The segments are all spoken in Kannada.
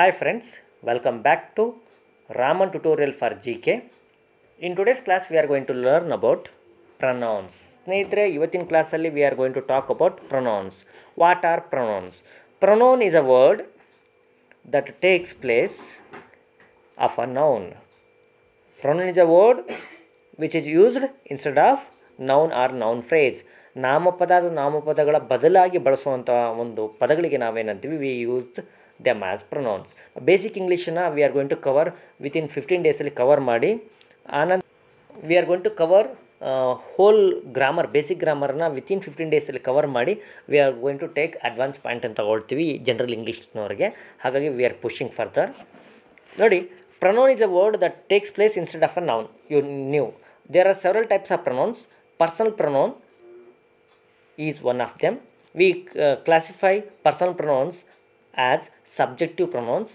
Hi friends, welcome back to Raman tutorial for GK. In today's class we are going to learn about pronouns. ಸ್ನೇಹಿತರೆ ಇವತ್ತಿನ ಕ್ಲಾಸಲ್ಲಿ we are going to talk about pronouns. What are pronouns? Pronoun is a word that takes place of a noun. Pronoun is a word which is used instead of noun or noun phrase. ನಾಮಪದಗಳ ಬದಲಾಗಿ ಬಳಸುವಂಥ ಒಂದು ಪದಗಳಿಗೆ ನಾವೇನಂತೀವಿ we use them as pronouns. Basic Englishನ we are going to cover within 15 days cover ಮಾಡಿ ಆನಂತರ we are going to cover whole grammar, basic ಗ್ರಾಮರ್ನ ವಿತಿನ್ 15 days ಕವರ್ ಮಾಡಿ we are going to take advance point ಅಂತ ತಗೊಳ್ತೀವಿ ಜನರಲ್ ಇಂಗ್ಲೀಷ್ನವ್ರಿಗೆ. ಹಾಗಾಗಿ we are pushing further. ನೋಡಿ, pronoun is a word that takes place instead of a noun. You knew there are several types of pronouns. Personal pronoun is one of them. We classify personal pronouns as subjective pronouns,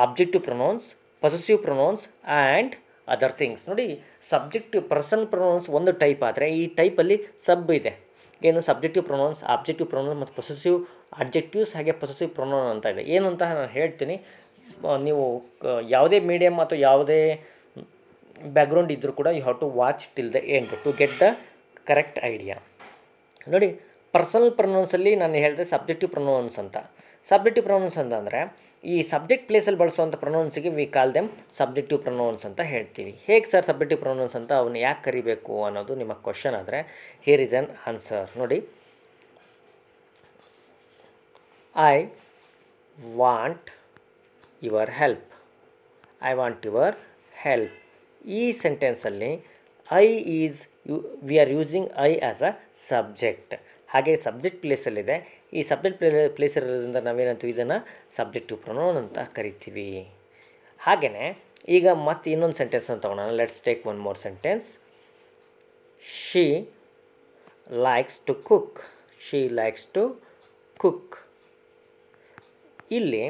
objective pronouns, possessive pronouns and other things. ನೋಡಿ, ಸಬ್ಜೆಕ್ಟಿವ್ ಪರ್ಸನಲ್ ಪ್ರೊನೌನ್ಸ್ ಒಂದು ಟೈಪ್ ಆದರೆ ಈ ಟೈಪಲ್ಲಿ ಸಬ್ ಇದೆ. ಏನು ಸಬ್ಜೆಕ್ಟಿವ್ ಪ್ರೊನೌನ್ಸ್, ಆಬ್ಜೆಕ್ಟಿವ್ ಪ್ರೊನೌನ್ಸ್ ಮತ್ತು ಪೊಸೆಸಿವ್ ಅಡ್ಜೆಕ್ಟಿವ್ಸ್ ಹಾಗೆ ಪೊಸೆಸಿವ್ ಪ್ರೊನೌನ್ ಅಂತ ಇದೆ. ಏನು ಅಂತ ನಾನು ಹೇಳ್ತೀನಿ. ನೀವು ಯಾವುದೇ ಮೀಡಿಯಮ್ ಅಥವಾ ಯಾವುದೇ ಬ್ಯಾಕ್ಗ್ರೌಂಡ್ ಇದ್ದರೂ ಕೂಡ you have to watch till the end to get the correct idea. ನೋಡಿ, ಪರ್ಸನಲ್ ಪ್ರೊನೌನ್ಸಲ್ಲಿ ನಾನು ಹೇಳಿದೆ ಸಬ್ಜೆಕ್ಟಿವ್ ಪ್ರೊನೌನ್ಸ್ ಅಂತ. ಸಬ್ಜೆಕ್ಟಿವ್ ಪ್ರೊನೌನ್ಸ್ ಅಂತಂದರೆ ಈ ಸಬ್ಜೆಕ್ಟ್ ಪ್ಲೇಸಲ್ಲಿ ಬಳಸುವಂಥ ಪ್ರೊನೌನ್ಸಿಗೆ we call them subjective pronouns ಅಂತ ಹೇಳ್ತೀವಿ. ಹೇಗೆ ಸರ್ ಸಬ್ಜೆಕ್ಟಿವ್ ಪ್ರೊನೌನ್ಸ್ ಅಂತ ಅವನ್ನ ಯಾಕೆ ಕರಿಬೇಕು ಅನ್ನೋದು ನಿಮ್ಮ ಕ್ವಶನ್ ಆದರೆ ಹಿಯರ್ ಇಸ್ ಆನ್ ಆನ್ಸರ್. ನೋಡಿ, I want your help. I want your help. ಈ ಸೆಂಟೆನ್ಸಲ್ಲಿ I is we are using I as a subject. ಹಾಗೆ ಸಬ್ಜೆಕ್ಟ್ ಪ್ಲೇಸಲ್ಲಿದೆ. ಈ ಸಬ್ಜೆಕ್ಟ್ ಪ್ಲೇಸ್ ಇರೋದ್ರಿಂದ ನಾವೇನಂತೀವಿ ಇದನ್ನು ಸಬ್ಜೆಕ್ಟಿವ್ ಪ್ರೊನೌನ್ ಅಂತ ಕರಿತೀವಿ. ಹಾಗೆಯೇ ಈಗ ಮತ್ತೆ ಇನ್ನೊಂದು ಸೆಂಟೆನ್ಸ್ ಅಂತ ತಗೊಳ್ಳೋಣ. Let's take one more sentence. She likes to cook. She likes to cook. ಇಲ್ಲಿ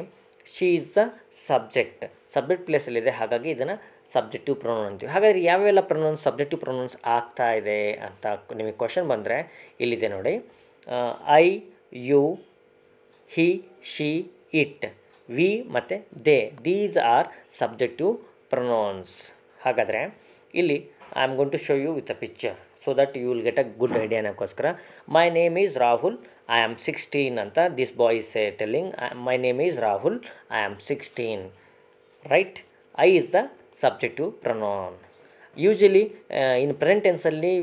ಶಿ ಈಸ್ ದ ಸಬ್ಜೆಕ್ಟ್ ಪ್ಲೇಸಲ್ಲಿದೆ. ಹಾಗಾಗಿ ಇದನ್ನು ಸಬ್ಜೆಕ್ಟಿವ್ ಪ್ರೊನೌನ್ ಅಂತೀವಿ. ಹಾಗಾದರೆ ಯಾವೆಲ್ಲ ಪ್ರೊನೌನ್ಸ್ ಸಬ್ಜೆಕ್ಟಿವ್ ಪ್ರೊನೌನ್ಸ್ ಆಗ್ತಾ ಇದೆ ಅಂತ ನಿಮಗೆ ಕ್ವಶನ್ ಬಂದರೆ ಇಲ್ಲಿದೆ ನೋಡಿ. I, you, he, she, it, we ಮತ್ತು they, these are subjective pronouns. ಹಾಗಾದರೆ ಇಲ್ಲಿ I am going to show you with a picture so that you will get a good idea ಅನ್ನೋಕ್ಕೋಸ್ಕರ. My name is Rahul, I am 16 ಅಂತ this boy is telling. My name is Rahul, I am 16. Right? I is the subjective pronoun. Usually in present ಟೆನ್ಸಲ್ಲಿ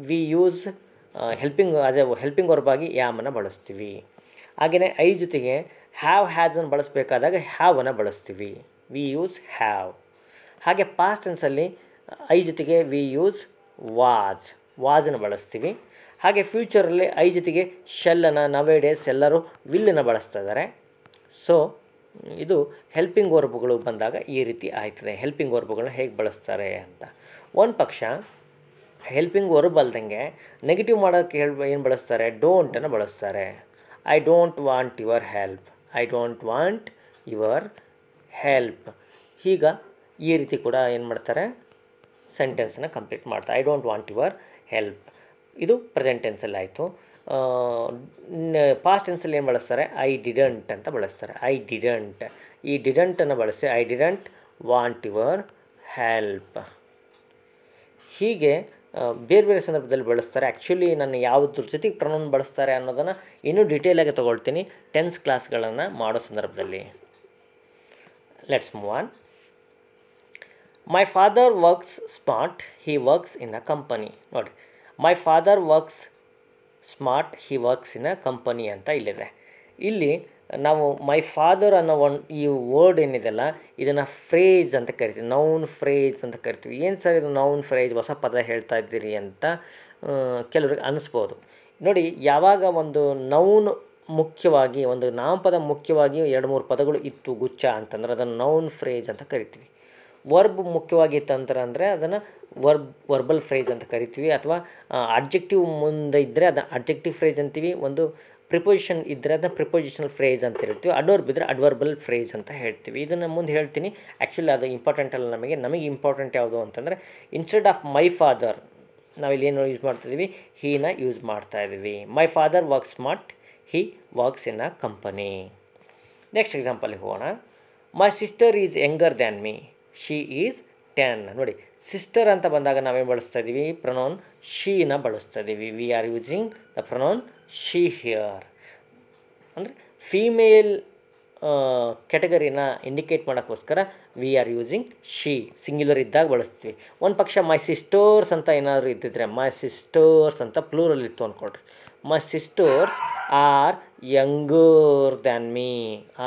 we use helping as A helping ವರ್ಬಾಗಿ ಯಾಮನ್ನು ಬಳಸ್ತೀವಿ. ಹಾಗೆಯೇ ಐ ಜೊತೆಗೆ ಹ್ಯಾವ್, ಹ್ಯಾಸನ್ನು ಬಳಸಬೇಕಾದಾಗ ಹ್ಯಾವನ್ನು ಬಳಸ್ತೀವಿ. We use have. ಹಾಗೆ ಪಾಸ್ಟ್ ಟೆನ್ಸಲ್ಲಿ ಐ ಜೊತೆಗೆ ವಿ ಯೂಸ್ ವಾಸನ್ನು ಬಳಸ್ತೀವಿ. ಹಾಗೆ ಫ್ಯೂಚರಲ್ಲಿ ಐ ಜೊತೆಗೆ ಶೆಲ್ಲನ್ನು ನವೇಡೇಸ್ ಎಲ್ಲರೂ ವಿಲ್ಲನ್ನು ಬಳಸ್ತಾ ಇದ್ದಾರೆ. ಸೊ ಇದು ಹೆಲ್ಪಿಂಗ್ ವರ್ಬ್ಗಳು ಬಂದಾಗ ಈ ರೀತಿ ಆಯ್ತದೆ. ಹೆಲ್ಪಿಂಗ್ ವರ್ಬ್ಗಳನ್ನ ಹೇಗೆ ಬಳಸ್ತಾರೆ ಅಂತ. ಒಂದು ಪಕ್ಷ ಹೆಲ್ಪಿಂಗ್ ವರ್ಬ್ ಅಲ್ದಂಗೆ ನೆಗೆಟಿವ್ ಮಾಡೋಕ್ಕೆ ಏನು ಬಳಸ್ತಾರೆ? ಡೋಂಟನ್ನು ಬಳಸ್ತಾರೆ. I don't want your help. I don't want your help. ಈಗ ಈ ರೀತಿ ಕೂಡ ಏನು ಮಾಡ್ತಾರೆ? ಸೆಂಟೆನ್ಸನ್ನು ಕಂಪ್ಲೀಟ್ ಮಾಡ್ತಾರೆ. I don't want your help. ಇದು ಪ್ರೆಸೆಂಟ್ ಟೆನ್ಸಲ್ಲಿ ಆಯಿತು. ಪಾಸ್ಟ್ ಟೆನ್ಸಲ್ಲಿ ಏನು ಬಳಸ್ತಾರೆ? ಐ ಡಿಡಂಟ್ ಅಂತ ಬಳಸ್ತಾರೆ. I didn't. ಈ ಡಿಡಂಟನ್ನು ಬಳಸಿ I didn't want your help. ಹೀಗೆ ಬೇರೆ ಬೇರೆ ಸಂದರ್ಭದಲ್ಲಿ ಬಳಸ್ತಾರೆ. ಆ್ಯಕ್ಚುಲಿ ನಾನು ಯಾವುದ್ರ ಜೊತೆಗೆ ಪ್ರೊನೌನ್ ಬಳಸ್ತಾರೆ ಅನ್ನೋದನ್ನು ಇನ್ನೂ ಡೀಟೇಲಾಗಿ ತೊಗೊಳ್ತೀನಿ ಟೆನ್ಸ್ ಕ್ಲಾಸ್ಗಳನ್ನು ಮಾಡೋ ಸಂದರ್ಭದಲ್ಲಿ. Let's move on. My father works smart, he works in a company. ನೋಡಿ, my father works smart, he works in a company ಅಂತ ಇಲ್ಲಿದೆ. ಇಲ್ಲಿ ನಾವು ಮೈ ಫಾದರ್ ಅನ್ನೋ ಈ ವರ್ಡ್ ಏನಿದೆಲ್ಲ ಇದನ್ನು ಫ್ರೇಜ್ ಅಂತ ಕರಿತೀವಿ. ನೌನ್ ಫ್ರೇಜ್ ಅಂತ ಕರಿತೀವಿ. ಏನು ಸರ್ ಇದು ನೌನ್ ಫ್ರೇಜ್, ಹೊಸ ಪದ ಹೇಳ್ತಾ ಇದ್ದೀರಿ ಅಂತ ಕೆಲವ್ರಿಗೆ ಅನ್ನಿಸ್ಬೋದು. ನೋಡಿ, ಯಾವಾಗ ಒಂದು ನೌನ್ ಮುಖ್ಯವಾಗಿ ಒಂದು ನಾಮಪದ ಮುಖ್ಯವಾಗಿ 2-3 ಪದಗಳು ಇತ್ತು ಗುಚ್ಛ ಅಂತಂದ್ರೆ ಅದನ್ನು ನೌನ್ ಫ್ರೇಜ್ ಅಂತ ಕರಿತೀವಿ. ವರ್ಬ್ ಮುಖ್ಯವಾಗಿ ಇತ್ತಂದ್ರೆ ಅದನ್ನು ವರ್ಬಲ್ ಫ್ರೇಜ್ ಅಂತ ಕರಿತೀವಿ. ಅಥವಾ ಅಡ್ಜೆಕ್ಟಿವ್ ಮುಂದೆ ಇದ್ದರೆ ಅದನ್ನು ಅಡ್ಜೆಕ್ಟಿವ್ ಫ್ರೇಜ್ ಅಂತೀವಿ. ಒಂದು ಪ್ರಿಪೊಸಿಷನ್ ಇದ್ದರೆ ಅದನ್ನು ಪ್ರಿಪೊಸಿಷನಲ್ ಫ್ರೇಜ್ ಅಂತ ಹೇಳ್ತೀವಿ. ಅಡ್ವರ್ಬ್ ಇದ್ದರೆ ಅಡ್ವರ್ಬಲ್ ಫ್ರೇಜ್ ಅಂತ ಹೇಳ್ತೀವಿ. ಇದನ್ನು ಮುಂದೆ ಹೇಳ್ತೀನಿ. ಆ್ಯಕ್ಚುಲಿ ಅದು ಇಂಪಾರ್ಟೆಂಟ್ ಅಲ್ಲ ನಮಗೆ ಇಂಪಾರ್ಟೆಂಟ್ ಯಾವುದು ಅಂತಂದರೆ ಇನ್ಸ್ಟೆಡ್ ಆಫ್ ಮೈ ಫಾದರ್ ನಾವಿಲ್ಲಿ ಏನು ಯೂಸ್ ಮಾಡ್ತಾಯಿದ್ದೀವಿ? ಹೀನ ಯೂಸ್ ಮಾಡ್ತಾಯಿದ್ದೀವಿ. My father works smart, he works in a company. Next ಎಕ್ಸಾಂಪಲ್ಗೆ ಹೋಗೋಣ. My sister is younger than me, she is 10. ನೋಡಿ, ಸಿಸ್ಟರ್ ಅಂತ ಬಂದಾಗ ನಾವೇನು ಬಳಸ್ತಾ ಇದ್ದೀವಿ? ಪ್ರೊನೌನ್ ಶೀನ ಬಳಸ್ತಾ ಇದ್ದೀವಿ. We are using the pronoun she here. ಅಂದರೆ ಫೀಮೇಲ್ ಕ್ಯಾಟಗರಿನ ಇಂಡಿಕೇಟ್ ಮಾಡೋಕ್ಕೋಸ್ಕರ we are using she, singular ಇದ್ದಾಗ ಬಳಸ್ತೀವಿ. ಒಂದು ಪಕ್ಷ ಮೈ ಸಿಸ್ಟರ್ಸ್ ಅಂತ ಏನಾದರೂ ಇದ್ದಿದ್ರೆ, ಮೈ ಸಿಸ್ಟರ್ಸ್ ಅಂತ ಪ್ಲೂರಲ್ ಇತ್ತು ಅಂದ್ಕೊಳ್ರಿ. My sisters are younger than me,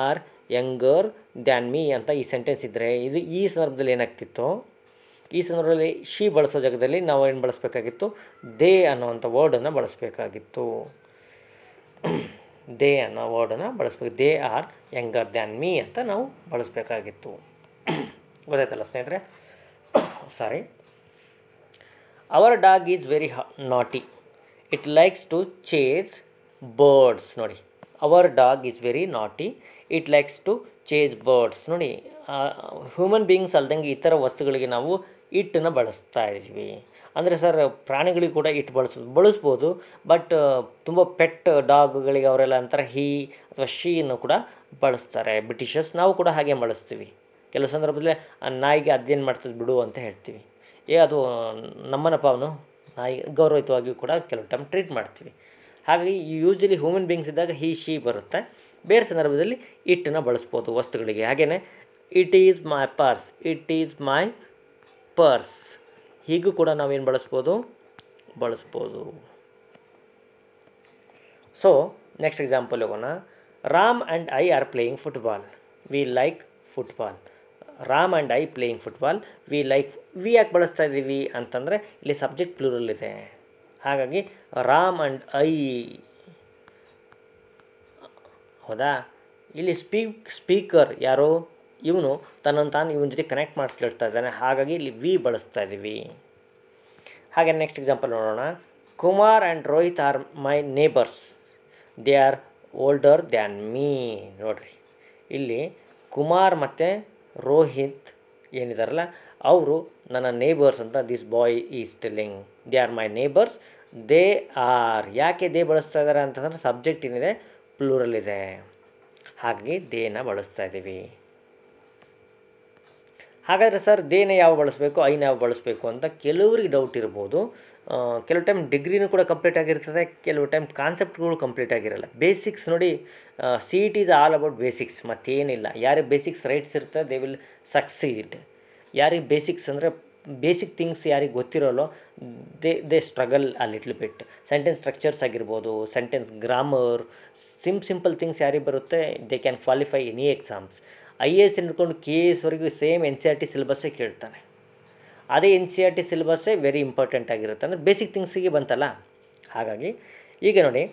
are younger than me ಅಂತ ಈ ಸೆಂಟೆನ್ಸ್ ಇದ್ದರೆ, ಇದು ಈ ಸಂದರ್ಭದಲ್ಲಿ ಏನಾಗ್ತಿತ್ತು? ಈ ಸಂದರ್ಭದಲ್ಲಿ ಶಿ ಬಳಸೋ ಜಾಗದಲ್ಲಿ ನಾವು ಏನು ಬಳಸಬೇಕಾಗಿತ್ತು? ದೇ ಅನ್ನೋವಂಥ ವರ್ಡನ್ನು ಬಳಸಬೇಕಾಗಿತ್ತು. ದೇ ಅನ್ನೋ ವರ್ಡನ್ನು ಬಳಸ್ಬೇಕು. They are younger than me ಅಂತ ನಾವು ಬಳಸಬೇಕಾಗಿತ್ತು. ಗೊತ್ತಾಯ್ತಲ್ಲ ಸ್ನೇಹಿತರೆ? Sorry. Our dog is very naughty, it likes to chase birds. ನೋಡಿ, our dog is very naughty, it likes to chase birds. ನೋಡಿ, ಹ್ಯೂಮನ್ ಬೀಯಿಂಗ್ಸ್ ಅಲ್ದಂಗೆ ಇತರ ವಸ್ತುಗಳಿಗೆ ನಾವು ಇಟ್ಟನ್ನು ಬಳಸ್ತಾ ಇದ್ದೀವಿ. ಅಂದರೆ ಸರ್, ಪ್ರಾಣಿಗಳಿಗೆ ಕೂಡ ಇಟ್ಟು ಬಳಸ್ಬೋದು, ಬಟ್ ತುಂಬ ಪೆಟ್ ಡಾಗ್ಗಳಿಗೆ ಅವರೆಲ್ಲ ಅಂತಾರೆ ಹಿ ಅಥವಾ ಶೀಯನ್ನು ಕೂಡ ಬಳಸ್ತಾರೆ ಬ್ರಿಟಿಷರ್ಸ್. ನಾವು ಕೂಡ ಹಾಗೆ ಬಳಸ್ತೀವಿ. ಕೆಲವು ಸಂದರ್ಭದಲ್ಲಿ ಆ ನಾಯಿಗೆ ಅದೇನು ಮಾಡ್ತದೆ ಬಿಡು ಅಂತ ಹೇಳ್ತೀವಿ. ಅದು ನಮ್ಮನಪ್ಪ ಅವನು, ನಾಯಿ ಗೌರವಯುತವಾಗಿ ಕೂಡ ಕೆಲವು ಟೈಮ್ ಟ್ರೀಟ್ ಮಾಡ್ತೀವಿ. ಹಾಗಾಗಿ ಯೂಶ್ವಲಿ ಹ್ಯೂಮನ್ ಬೀಯಿಂಗ್ಸ್ ಇದ್ದಾಗ ಹಿ ಶಿ ಬರುತ್ತೆ. ಬೇರೆ ಸಂದರ್ಭದಲ್ಲಿ ಇಟ್ಟನ್ನು ಬಳಸ್ಬೋದು ವಸ್ತುಗಳಿಗೆ. ಹಾಗೆಯೇ it is my purse, it is my purse, ಹೀಗೂ ಕೂಡ ನಾವೇನು ಬಳಸ್ಬೋದು? ಸೊ ನೆಕ್ಸ್ಟ್ ಎಕ್ಸಾಂಪಲ್ ಹೋಗೋಣ. Ram and I are playing football, we like football. Ram and I playing football, we like. We ಯಾಕೆ ಬಳಸ್ತಾ ಇದ್ದೀವಿ ಅಂತಂದರೆ ಇಲ್ಲಿ ಸಬ್ಜೆಕ್ಟ್ ಪ್ಲೂರಲ್ ಇದೆ. ಹಾಗಾಗಿ ರಾಮ್ ಆ್ಯಂಡ್ ಐ, ಹೌದಾ? ಇಲ್ಲಿ ಸ್ಪೀಕರ್ ಯಾರು? ಇವನು ತನ್ನನ್ನು ತಾನು ಇವನ ಜೊತೆ ಕನೆಕ್ಟ್ ಮಾಡ್ಕೊಳ್ತಾ ಇದ್ದಾನೆ. ಹಾಗಾಗಿ ಇಲ್ಲಿ ವಿ ಬಳಸ್ತಾ ಇದ್ದೀವಿ. ಹಾಗೆ ನೆಕ್ಸ್ಟ್ ಎಕ್ಸಾಂಪಲ್ ನೋಡೋಣ. Kumar and Rohit R my neighbours, they are older than me. ನೋಡಿರಿ, ಇಲ್ಲಿ ಕುಮಾರ್ ಮತ್ತು ರೋಹಿತ್ ಏನಿದಾರಲ್ಲ ಅವರು ನನ್ನ ನೇಬರ್ಸ್ ಅಂತ this boy is telling. They are my neighbours, they are. ಯಾಕೆ ದೇ ಬಳಸ್ತಾ ಇದ್ದಾರೆ ಅಂತಂದರೆ ಸಬ್ಜೆಕ್ಟ್ ಏನಿದೆ ಪ್ಲೂರಲ್ ಇದೆ, ಹಾಗಾಗಿ ದೇನ ಬಳಸ್ತಾ ಇದ್ದೀವಿ. ಹಾಗಾದರೆ ಸರ್, ದೇನ ಯಾವ ಬಳಸಬೇಕು, ಐನ ಯಾವ ಬಳಸಬೇಕು ಅಂತ ಕೆಲವರಿಗೆ ಡೌಟ್ ಇರ್ಬೋದು. ಕೆಲವು ಟೈಮ್ ಡಿಗ್ರಿನೂ ಕೂಡ ಕಂಪ್ಲೀಟ್ ಆಗಿರ್ತದೆ, ಕೆಲವು ಟೈಮ್ ಕಾನ್ಸೆಪ್ಟ್ಗಳು ಕಂಪ್ಲೀಟ್ ಆಗಿರಲ್ಲ. ಬೇಸಿಕ್ಸ್ ನೋಡಿ, C it is all about basics, ಮತ್ತೇನಿಲ್ಲ. ಯಾರಿಗೆ ಬೇಸಿಕ್ಸ್ ರೈಟ್ಸ್ ಇರುತ್ತೆ ದೇ ವಿಲ್ ಸಕ್ಸೀಡ್. ಯಾರಿಗೆ ಬೇಸಿಕ್ಸ್ ಅಂದರೆ ಬೇಸಿಕ್ ಥಿಂಗ್ಸ್ ಯಾರಿಗೆ ಗೊತ್ತಿರೋಲ್ಲೋ ದೇ ಸ್ಟ್ರಗಲ್ ಆ ಲಿಟ್ಲ್ ಬಿಟ್. ಸೆಂಟೆನ್ಸ್ ಸ್ಟ್ರಕ್ಚರ್ಸ್ ಆಗಿರ್ಬೋದು, ಸೆಂಟೆನ್ಸ್ ಗ್ರಾಮರ್, ಸಿಂಪಲ್ ಥಿಂಗ್ಸ್ ಯಾರಿಗೆ ಬರುತ್ತೆ they can qualify any exams. IAS ಹಿಡ್ಕೊಂಡು KS ವರೆಗೂ ಸೇಮ್ NCERT ಸಿಲೆಬಸ್ಸೇ ಕೇಳ್ತಾನೆ. ಅದೇ NCERT ಸಿಲೆಬಸ್ಸೇ ವೆರಿ ಇಂಪಾರ್ಟೆಂಟ್ ಆಗಿರುತ್ತೆ. ಅಂದರೆ ಬೇಸಿಕ್ ಥಿಂಗ್ಸಿಗೆ ಬಂತಲ್ಲ. ಹಾಗಾಗಿ ಈಗ ನೋಡಿ,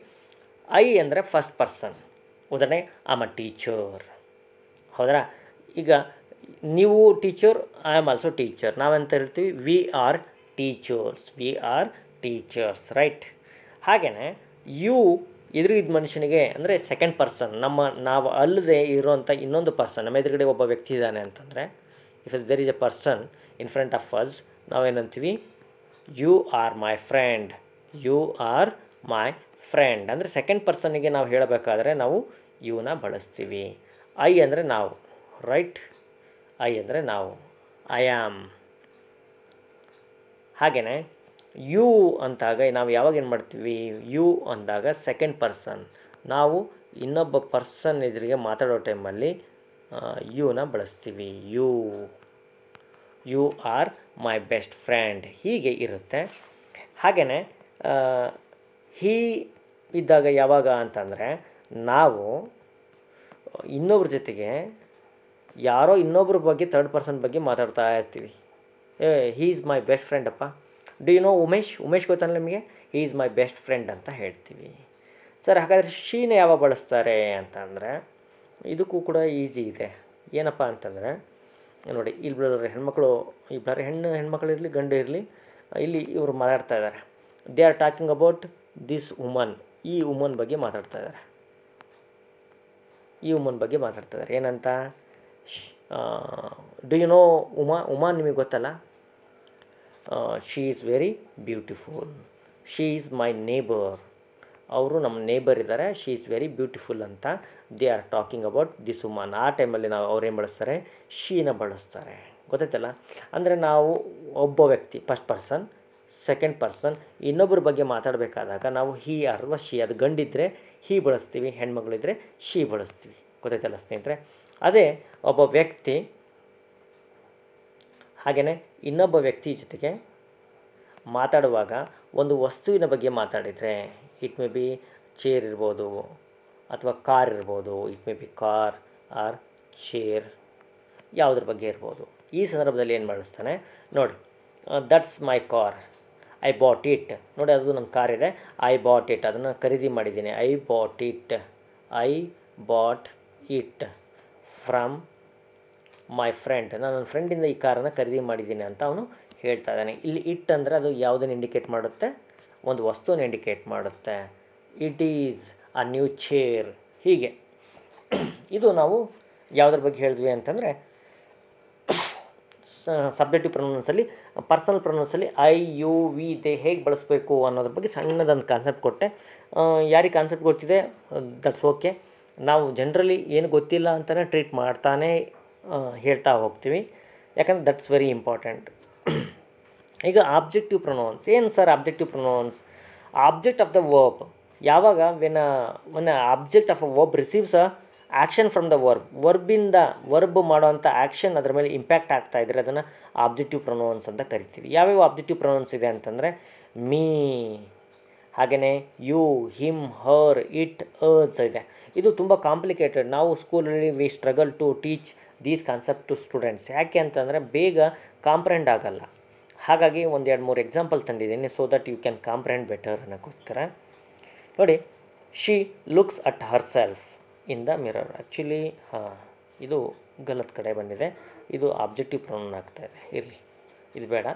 ಐ ಅಂದರೆ ಫಸ್ಟ್ ಪರ್ಸನ್. ಉದಾಹರಣೆ, ಆಮ್ ಅ ಟೀಚರ್. ಹೌದಾ? ಈಗ ನೀವು teacher, I am also teacher. ನಾವೆಂತ ಹೇಳ್ತೀವಿ? We are teachers, we are teachers, right? ಹಾಗೆಯೇ ಯು ಎದುರಿಗಿದ್ದ ಮನುಷ್ಯನಿಗೆ ಅಂದರೆ ಸೆಕೆಂಡ್ ಪರ್ಸನ್, ನಾವು ಅಲ್ಲದೆ ಇರೋವಂಥ ಇನ್ನೊಂದು ಪರ್ಸನ್, ನಮ್ಮ ಎದುರುಗಡೆ ಒಬ್ಬ ವ್ಯಕ್ತಿ ಇದ್ದಾನೆ ಅಂತಂದರೆ, if there is a person in front of us, ನಾವೇನಂತೀವಿ? You are my friend, you are my friend. ಅಂದರೆ ಸೆಕೆಂಡ್ ಪರ್ಸನ್ನಿಗೆ ನಾವು ಹೇಳಬೇಕಾದ್ರೆ ನಾವು ಯುನ ಬಳಸ್ತೀವಿ. ಐ ಅಂದರೆ ನಾವು, ರೈಟ್? ಐ ಅಂದರೆ ನಾವು, ಐ ಆಮ್. ಹಾಗೆಯೇ ಯು ಅಂತಾಗ ನಾವು ಯಾವಾಗ ಏನು ಮಾಡ್ತೀವಿ? ಯು ಅಂದಾಗ ಸೆಕೆಂಡ್ ಪರ್ಸನ್, ನಾವು ಇನ್ನೊಬ್ಬ ಪರ್ಸನ್ ಎದುರಿಗೆ ಮಾತಾಡೋ ಟೈಮಲ್ಲಿ ಯುನ ಬಳಸ್ತೀವಿ. You are my best friend, ಹೀಗೆ ಇರುತ್ತೆ. ಹಾಗೆಯೇ ಹೀ ಇದ್ದಾಗ ಯಾವಾಗ ಅಂತಂದರೆ, ನಾವು ಇನ್ನೊಬ್ರ ಜೊತೆಗೆ ಯಾರೋ ಇನ್ನೊಬ್ರ ಬಗ್ಗೆ ಥರ್ಡ್ ಪರ್ಸನ್ ಬಗ್ಗೆ ಮಾತಾಡ್ತಾ ಇರ್ತೀವಿ. He is my best friend ಅಪ್ಪ. ಡು ಯು ನೋ ಉಮೇಶ್ ಗೊತ್ತಲ್ಲ ನಿಮಗೆ? He is my best friend ಅಂತ ಹೇಳ್ತೀವಿ. ಸರ್, ಹಾಗಾದರೆ ಶೀನ ಯಾವಾಗ ಬಳಸ್ತಾರೆ ಅಂತಂದರೆ, ಇದಕ್ಕೂ ಕೂಡ ಈಸಿ ಇದೆ. ಏನಪ್ಪ ಅಂತಂದರೆ ನೋಡಿ, ಇಲ್ಲಿ ಹೆಣ್ಮಕ್ಳು, ಇಬ್ಬರು ಹೆಣ್ಮಕ್ಳು ಇರಲಿ ಗಂಡು ಇರಲಿ, ಇಲ್ಲಿ ಇವರು ಮಾತಾಡ್ತಾ ಇದ್ದಾರೆ. They are talking about this woman, ಈ ವುಮನ್ ಬಗ್ಗೆ ಮಾತಾಡ್ತಾ ಇದ್ದಾರೆ. ಈ ವುಮನ್ ಬಗ್ಗೆ ಮಾತಾಡ್ತಾ ಇದ್ದಾರೆ. ಏನಂತ? ಡು ಯು ನೋ ಉಮಾ ನಿಮಗೆ ಗೊತ್ತಲ್ಲ? She is very beautiful, she is my neighbour. ಅವರು ನಮ್ಮ ನೇಬರ್ ಇದ್ದಾರೆ, ಶಿ ಈಸ್ ವೆರಿ ಬ್ಯೂಟಿಫುಲ್ ಅಂತ they are talking about this woman. ಆ ಟೈಮಲ್ಲಿ ನಾವು ಅವ್ರೇನು ಬಳಸ್ತಾರೆ, ಶೀನ ಬಳಸ್ತಾರೆ. ಗೊತ್ತಾಯ್ತಲ್ಲ. ಅಂದರೆ ನಾವು ಒಬ್ಬ ವ್ಯಕ್ತಿ ಫಸ್ಟ್ ಪರ್ಸನ್, ಸೆಕೆಂಡ್ ಪರ್ಸನ್ ಇನ್ನೊಬ್ಬರ ಬಗ್ಗೆ ಮಾತಾಡಬೇಕಾದಾಗ ನಾವು ಹಿ ಅಥವಾ ಶಿ, ಅದು ಗಂಡಿದ್ದರೆ ಹಿ ಬಳಸ್ತೀವಿ, ಹೆಣ್ಮಗಳಿದ್ದರೆ ಶಿ ಬಳಸ್ತೀವಿ. ಗೊತ್ತಾಯ್ತಲ್ಲ ಸ್ನೇಹಿತರೆ. ಅದೇ ಒಬ್ಬ ವ್ಯಕ್ತಿ ಹಾಗೆಯೇ ಇನ್ನೊಬ್ಬ ವ್ಯಕ್ತಿ ಜೊತೆಗೆ ಮಾತಾಡುವಾಗ ಒಂದು ವಸ್ತುವಿನ ಬಗ್ಗೆ ಮಾತಾಡಿದರೆ, ಇಟ್ ಮೇ ಬಿ ಚೇರ್ ಇರ್ಬೋದು ಅಥವಾ ಕಾರ್ ಇರ್ಬೋದು, it may be car or chair, ಯಾವುದ್ರ ಬಗ್ಗೆ ಇರ್ಬೋದು. ಈ ಸಂದರ್ಭದಲ್ಲಿ ಏನು ಬಳಸ್ತಾನೆ ನೋಡಿ, that's my car, I bought it. ನೋಡಿ ಅದು ನನ್ನ ಕಾರ್ ಇದೆ, ಐ ಬಾಟ್ ಇಟ್, ಅದನ್ನು ಖರೀದಿ ಮಾಡಿದ್ದೀನಿ. I bought it from my friend, ನಾನು ನನ್ನ ಫ್ರೆಂಡಿಂದ ಈ ಕಾರನ್ನು ಖರೀದಿ ಮಾಡಿದ್ದೀನಿ ಅಂತ ಅವನು ಹೇಳ್ತಾ ಇದ್ದಾನೆ. ಇಲ್ಲಿ ಇಟ್ ಅಂದರೆ ಅದು ಯಾವುದನ್ನು ಇಂಡಿಕೇಟ್ ಮಾಡುತ್ತೆ, ಒಂದು ವಸ್ತುವನ್ನು ಇಂಡಿಕೇಟ್ ಮಾಡುತ್ತೆ. It is a new chair. ಹೀಗೆ ಇದು ನಾವು ಯಾವುದ್ರ ಬಗ್ಗೆ ಹೇಳಿದ್ವಿ ಅಂತಂದರೆ ಸಬ್ಜೆಕ್ಟಿವ್ ಪ್ರೊನೌನ್ಸಲ್ಲಿ. ಪರ್ಸನಲ್ ಪ್ರೊನೌನ್ಸಲ್ಲಿ ಐ, ಯು, ವಿ, ದೇ ಹೇಗೆ ಬಳಸಬೇಕು ಅನ್ನೋದ್ರ ಬಗ್ಗೆ ಸಣ್ಣದೊಂದು ಕಾನ್ಸೆಪ್ಟ್ ಕೊಟ್ಟೆ. ಯಾರಿಗೆ ಕಾನ್ಸೆಪ್ಟ್ ಗೊತ್ತಿದೆ ದಟ್ಸ್ ಓಕೆ. ನಾವು ಜನರಲಿ ಏನು ಗೊತ್ತಿಲ್ಲ ಅಂತಲೇ ಟ್ರೀಟ್ ಮಾಡ್ತಾನೆ ಹೇಳ್ತಾ ಹೋಗ್ತೀವಿ, ಯಾಕಂದರೆ ದಟ್ಸ್ ವೆರಿ ಇಂಪಾರ್ಟೆಂಟ್. ಈಗ ಆಬ್ಜೆಕ್ಟಿವ್ ಪ್ರೊನೌನ್ಸ್ ಏನು sir? Objective pronouns object of the verb. ಯಾವಾಗ when object of a verb receives a action from the verb ಮಾಡೋವಂಥ ಆ್ಯಕ್ಷನ್ ಅದರ ಮೇಲೆ ಇಂಪ್ಯಾಕ್ಟ್ ಆಗ್ತಾಯಿದ್ರೆ ಅದನ್ನು ಆಬ್ಜೆಕ್ಟಿವ್ ಪ್ರೊನೌನ್ಸ್ ಅಂತ ಕರಿತೀವಿ. ಯಾವ್ಯಾವ ಆಬ್ಜೆಕ್ಟಿವ್ ಪ್ರೊನೌನ್ಸ್ ಇದೆ ಅಂತಂದರೆ ಮೀ, ಹಾಗೆಯೇ you, him, her, it, us ಇದೆ. ಇದು ತುಂಬ ಕಾಂಪ್ಲಿಕೇಟೆಡ್. ನಾವು ಸ್ಕೂಲಲ್ಲಿ we struggle to teach these concept to students. ಯಾಕೆ ಅಂತಂದರೆ ಬೇಗ ಕಾಂಪ್ರೆಂಡ್ ಆಗಲ್ಲ. ಹಾಗಾಗಿ 1-2-3 ಎಕ್ಸಾಂಪಲ್ ತಂದಿದ್ದೀನಿ, so that you can comprehend better ಅನ್ನೋಕ್ಕೋಸ್ಕರ. ನೋಡಿ, she looks at herself in the mirror. Actually ಇದು ಗಲತ್ ಕಡೆ ಬಂದಿದೆ, ಇದು ಆಬ್ಜೆಕ್ಟಿವ್ ಪ್ರೊನೌನ್ ಆಗ್ತಾಯಿದೆ, ಇರಲಿ, ಇದು ಬೇಡ,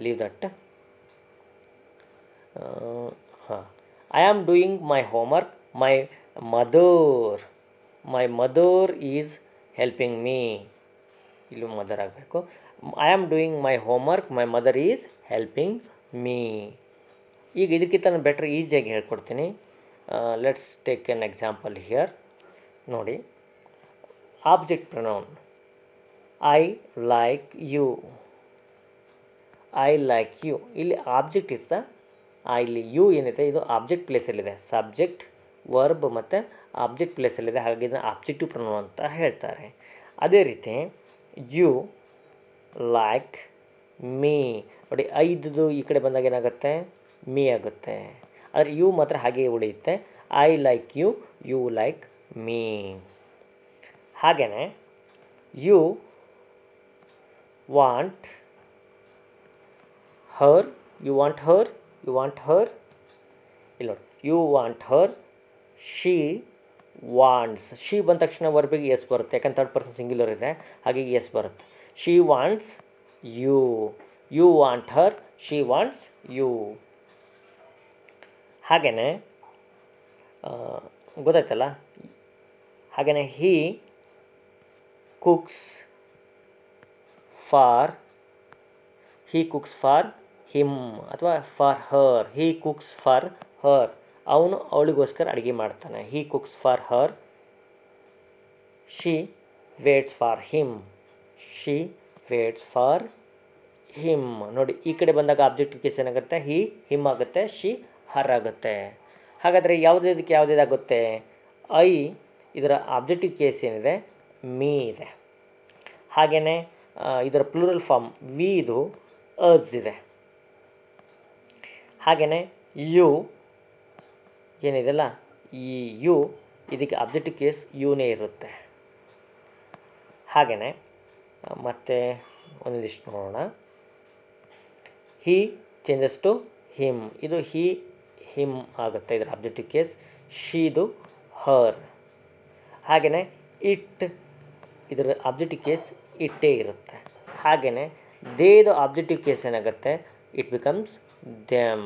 leave that. I am doing my homework, my mother is helping me. ಇಲ್ಲೂ ಮದರ್ ಆಗಬೇಕು. I am doing my homework, my mother is helping me. ಈಗ ಇದಕ್ಕಿಂತ ನಾನು ಬೆಟ್ರ್ ಈಸಿಯಾಗಿ ಹೇಳ್ಕೊಡ್ತೀನಿ. Let's take an example here. ನೋಡಿ, object pronoun I like you. ಇಲ್ಲಿ ಆಬ್ಜೆಕ್ಟ್ ಇಸ್ ದ ಇಲ್ಲಿ ಯು ಏನಿದೆ ಇದು ಆಬ್ಜೆಕ್ಟ್ ಪ್ಲೇಸಲ್ಲಿದೆ. ಸಬ್ಜೆಕ್ಟ್, ವರ್ಬ್ ಮತ್ತು ಆಬ್ಜೆಕ್ಟ್ ಪ್ಲೇಸಲ್ಲಿದೆ, ಹಾಗಾಗಿ ಇದನ್ನು ಆಬ್ಜೆಕ್ಟಿವ್ ಪ್ರೊನೌನ್ ಅಂತ ಹೇಳ್ತಾರೆ. ಅದೇ ರೀತಿ ಯು ಲೈಕ್ ಮೀ. ನೋಡಿ, ಐದು ಈ ಕಡೆ ಬಂದಾಗ ಏನಾಗುತ್ತೆ, ಮೀ ಆಗುತ್ತೆ. ಆದರೆ ಯು ಮಾತ್ರ ಹಾಗೆ ಉಳಿಯುತ್ತೆ. I like you, you like me. ಹಾಗೆಯೇ you want her, you want her ಇಲ್ಲಿ ನೋಡಿ, you want her, she wants. She ಬಂದ ತಕ್ಷಣ ವರ್ಬಿಗೆ ಎಸ್ ಬರುತ್ತೆ, ಯಾಕಂದ್ರೆ ಥರ್ಡ್ ಪರ್ಸನ್ ಸಿಂಗ್ಯುಲರ್ ಇದೆ, ಹಾಗಾಗಿ ಎಸ್ ಬರುತ್ತೆ. She wants you, you want her, she wants you. ಹಾಗೆಯೇ ಗೊತ್ತಾಯ್ತಲ್ಲ. ಹಾಗೆಯೇ ಹಿ ಕುಕ್ಸ್ ಫಾರ್ ಹಿಮ್ ಅಥವಾ for her. He cooks for her, ಅವನು ಅವಳಿಗೋಸ್ಕರ ಅಡುಗೆ ಮಾಡ್ತಾನೆ. He cooks for her, she waits for him, ನೋಡಿ, ಈ ಕಡೆ ಬಂದಾಗ ಆಬ್ಜೆಕ್ಟಿವ್ ಕೇಸ್ ಏನಾಗುತ್ತೆ, ಹಿಮ್ ಆಗುತ್ತೆ, ಶಿ ಹರ್ ಆಗುತ್ತೆ. ಹಾಗಾದರೆ ಯಾವುದಾಗುತ್ತೆ, ಐ ಇದರ ಆಬ್ಜೆಕ್ಟಿವ್ ಕೇಸ್ ಏನಿದೆ, ಮೀ ಇದೆ. ಹಾಗೆಯೇ ಇದರ ಪ್ಲೂರಲ್ ಫಾರ್ಮ್ ವಿ ಇದು ಅಸ್ ಇದೆ. ಹಾಗೆಯೇ ಯು ಏನಿದೆಲ್ಲ, ಈ ಯು ಇದಕ್ಕೆ ಆಬ್ಜೆಕ್ಟಿವ್ ಕೇಸ್ ಯುನೇ ಇರುತ್ತೆ. ಹಾಗೆಯೇ ಮತ್ತೆ ಒಂದಿಷ್ಟು ನೋಡೋಣ. ಹಿ ಚೇಂಜಸ್ ಟು ಹಿಮ್, ಇದು ಹಿಮ್ ಆಗುತ್ತೆ ಇದರ ಆಬ್ಜೆಕ್ಟಿವ್ ಕೇಸ್. ಶೀದು ಹರ್. ಹಾಗೆಯೇ ಇಟ್ ಇದರ ಆಬ್ಜೆಕ್ಟಿವ್ ಕೇಸ್ ಇಟ್ಟೇ ಇರುತ್ತೆ. ಹಾಗೆಯೇ ದೇದು ಆಬ್ಜೆಕ್ಟಿವ್ ಕೇಸ್ ಏನಾಗುತ್ತೆ, ಇಟ್ ಬಿಕಮ್ಸ್ ದೆಮ್.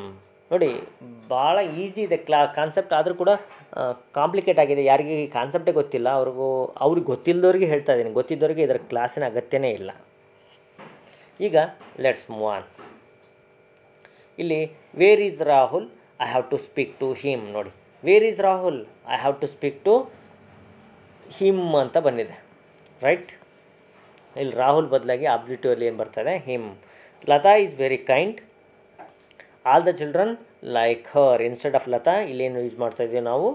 ನೋಡಿ, ಭಾಳ ಈಸಿ ಇದೆ ಕಾನ್ಸೆಪ್ಟ್, ಆದರೂ ಕೂಡ ಕಾಂಪ್ಲಿಕೇಟ್ ಆಗಿದೆ. ಯಾರಿಗೆ ಈ ಕಾನ್ಸೆಪ್ಟೇ ಗೊತ್ತಿಲ್ಲ ಅವ್ರಿಗೆ ಗೊತ್ತಿಲ್ಲದವ್ರಿಗೆ ಹೇಳ್ತಾ ಇದ್ದೀನಿ, ಗೊತ್ತಿದ್ದವ್ರಿಗೆ ಇದರ ಕ್ಲಾಸಿನ ಅಗತ್ಯನೇ ಇಲ್ಲ. ಈಗ ಲೆಟ್ಸ್ ಮೂವ್ ಆನ್. ಇಲ್ಲಿ where is Rahul, I have to speak to him. ನೋಡಿ, where is Rahul, I have to speak to him ಅಂತ ಬಂದಿದೆ, ರೈಟ್. ಇಲ್ಲಿ ರಾಹುಲ್ ಬದಲಾಗಿ ಆಬ್ಜೆಕ್ಟಿವಲ್ಲಿ ಏನು ಬರ್ತದೆ, him. Latha is very kind, all the children like her. Instead of Latha ಇಲ್ಲೇನು ಯೂಸ್ ಮಾಡ್ತಾಯಿದ್ದೀವಿ ನಾವು,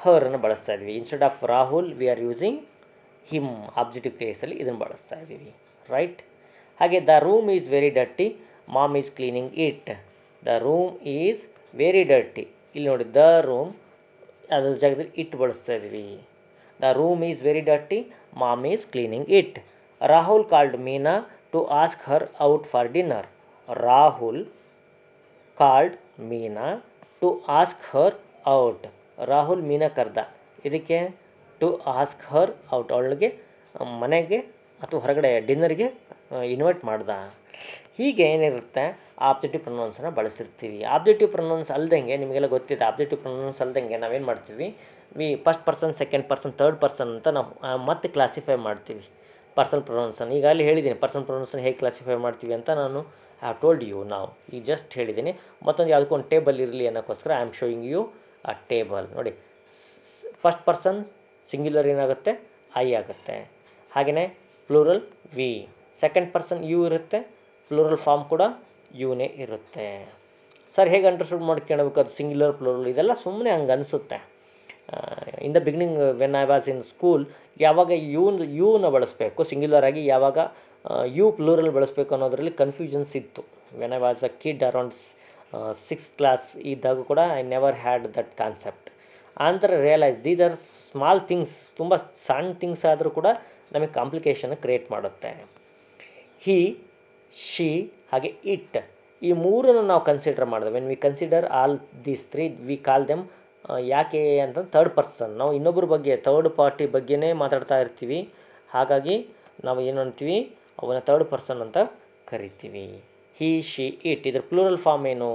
ಹರನ್ನು ಬಳಸ್ತಾ ಇದ್ವಿ. Instead of Rahul we are using him, objective ಕೇಸಲ್ಲಿ ಇದನ್ನು ಬಳಸ್ತಾ ಇದ್ದೀವಿ, ರೈಟ್. ಹಾಗೆ the room is very dirty, mom is cleaning it. The room is very dirty, ಇಲ್ಲಿ ನೋಡಿ ದ ರೂಮ್ ಅದ್ರ ಜಾಗದಲ್ಲಿ ಇಟ್ ಬಳಸ್ತಾ ಇದ್ವಿ. The room is very dirty, mom is cleaning it. Rahul called Meena to ask her out for dinner. Rahul called Meena to ask her out. Rahul Meena ಕರೆದ, ಇದಕ್ಕೆ ಟು ಆಸ್ಕ್ ಹರ್ ಔಟ್, ಅವಳಿಗೆ ಮನೆಗೆ ಅಥವಾ ಹೊರಗಡೆ ಡಿನ್ನರ್ಗೆ ಇನ್ವೈಟ್ ಮಾಡ್ದ. ಹೀಗೆ ಏನಿರುತ್ತೆ, ಆಬ್ಜೆಕ್ಟಿವ್ ಪ್ರೊನೌನ್ಸನ್ನು ಬಳಸಿರ್ತೀವಿ. ಆಬ್ಜೆಕ್ಟಿವ್ ಪ್ರೊನೌನ್ಸ್ ಅಲ್ದಂಗೆ ನಿಮಗೆಲ್ಲ ಗೊತ್ತಿದೆ, ಆಬ್ಜೆಕ್ಟಿವ್ ಪ್ರೊನೌನ್ಸ್ ಅಲ್ದಂಗೆ ನಾವೇನು ಮಾಡ್ತೀವಿ, first person, second person, third person ಅಂತ ನಾವು ಮತ್ತೆ ಕ್ಲಾಸಿಫೈ ಮಾಡ್ತೀವಿ ಪರ್ಸನ್ ಪ್ರೊನೌನ್ಸನ್ನು. ಈಗಾಗಲೇ ಹೇಳಿದ್ದೀನಿ ಪರ್ಸನ್ ಪ್ರೊನೌನ್ಸನ್ನು ಹೇಗೆ ಕ್ಲಾಸಿಫೈ ಮಾಡ್ತೀವಿ ಅಂತ, ನಾನು ಹ್ಯಾವ್ ಟೋಲ್ಡ್ ಯು ನಾವು ಈಗ ಜಸ್ಟ್ ಹೇಳಿದ್ದೀನಿ. ಮತ್ತೊಂದು ಯಾವುದಕ್ಕೊಂದು ಟೇಬಲ್ ಇರಲಿ ಅನ್ನೋಕ್ಕೋಸ್ಕರ I am showing you a table. ನೋಡಿ, ಫಸ್ಟ್ ಪರ್ಸನ್ ಸಿಂಗ್ಯುಲರ್ ಏನಾಗುತ್ತೆ, ಐ ಆಗುತ್ತೆ. ಹಾಗೆಯೇ plural we, second person you ಇರುತ್ತೆ, ಪ್ಲೂರಲ್ ಫಾರ್ಮ್ ಕೂಡ ಯುನೇ ಇರುತ್ತೆ. ಸರ್ ಹೇಗೆ ಅಂಡರ್ಸ್ಟುಡ್ ಮಾಡ್ಕೊಳ್ಬೇಕು, ಅದು ಸಿಂಗ್ಯುಲರ್ ಪ್ಲೂರಲ್ ಇದೆಲ್ಲ ಸುಮ್ಮನೆ ಹಂಗೆ ಅನಿಸುತ್ತೆ. In the beginning when I was in school, ಯಾವಾಗ ಯೂನ ಬಳಸಬೇಕು ಸಿಂಗ್ಯುಲರ್ ಆಗಿ, ಯಾವಾಗ ಯು ಪ್ಲೂರಲ್ ಬಳಸಬೇಕು ಅನ್ನೋದರಲ್ಲಿ ಕನ್ಫ್ಯೂಷನ್ಸ್ ಇತ್ತು. When I was a kid around 6th class ಇದ್ದಾಗ ಕೂಡ I never had that concept. ಆನಂತರ realise these are small things, ತುಂಬ ಸಣ್ಣ ಥಿಂಗ್ಸ್ ಆದರೂ ಕೂಡ ನಮಗೆ ಕಾಂಪ್ಲಿಕೇಶನ್ ಕ್ರಿಯೇಟ್ ಮಾಡುತ್ತೆ. ಹಿ, ಶಿ ಹಾಗೆ ಇಟ್, ಈ ಮೂರನ್ನು ನಾವು ಕನ್ಸಿಡರ್ ಮಾಡಿದೆ. When we consider all these three V call them, ಯಾಕೆ ಅಂತ ಥರ್ಡ್ ಪರ್ಸನ್, ನಾವು ಇನ್ನೊಬ್ಬರ ಬಗ್ಗೆ ಥರ್ಡ್ ಪಾರ್ಟಿ ಬಗ್ಗೆನೇ ಮಾತಾಡ್ತಾ ಇರ್ತೀವಿ. ಹಾಗಾಗಿ ನಾವು ಏನು ಅಂತೀವಿ, ಅವನ ಥರ್ಡ್ ಪರ್ಸನ್ ಅಂತ ಕರಿತೀವಿ. ಹಿ, ಶಿ, ಇಟ್. ಇದ್ರ ಪ್ಲೂರಲ್ ಫಾರ್ಮ್ ಏನು,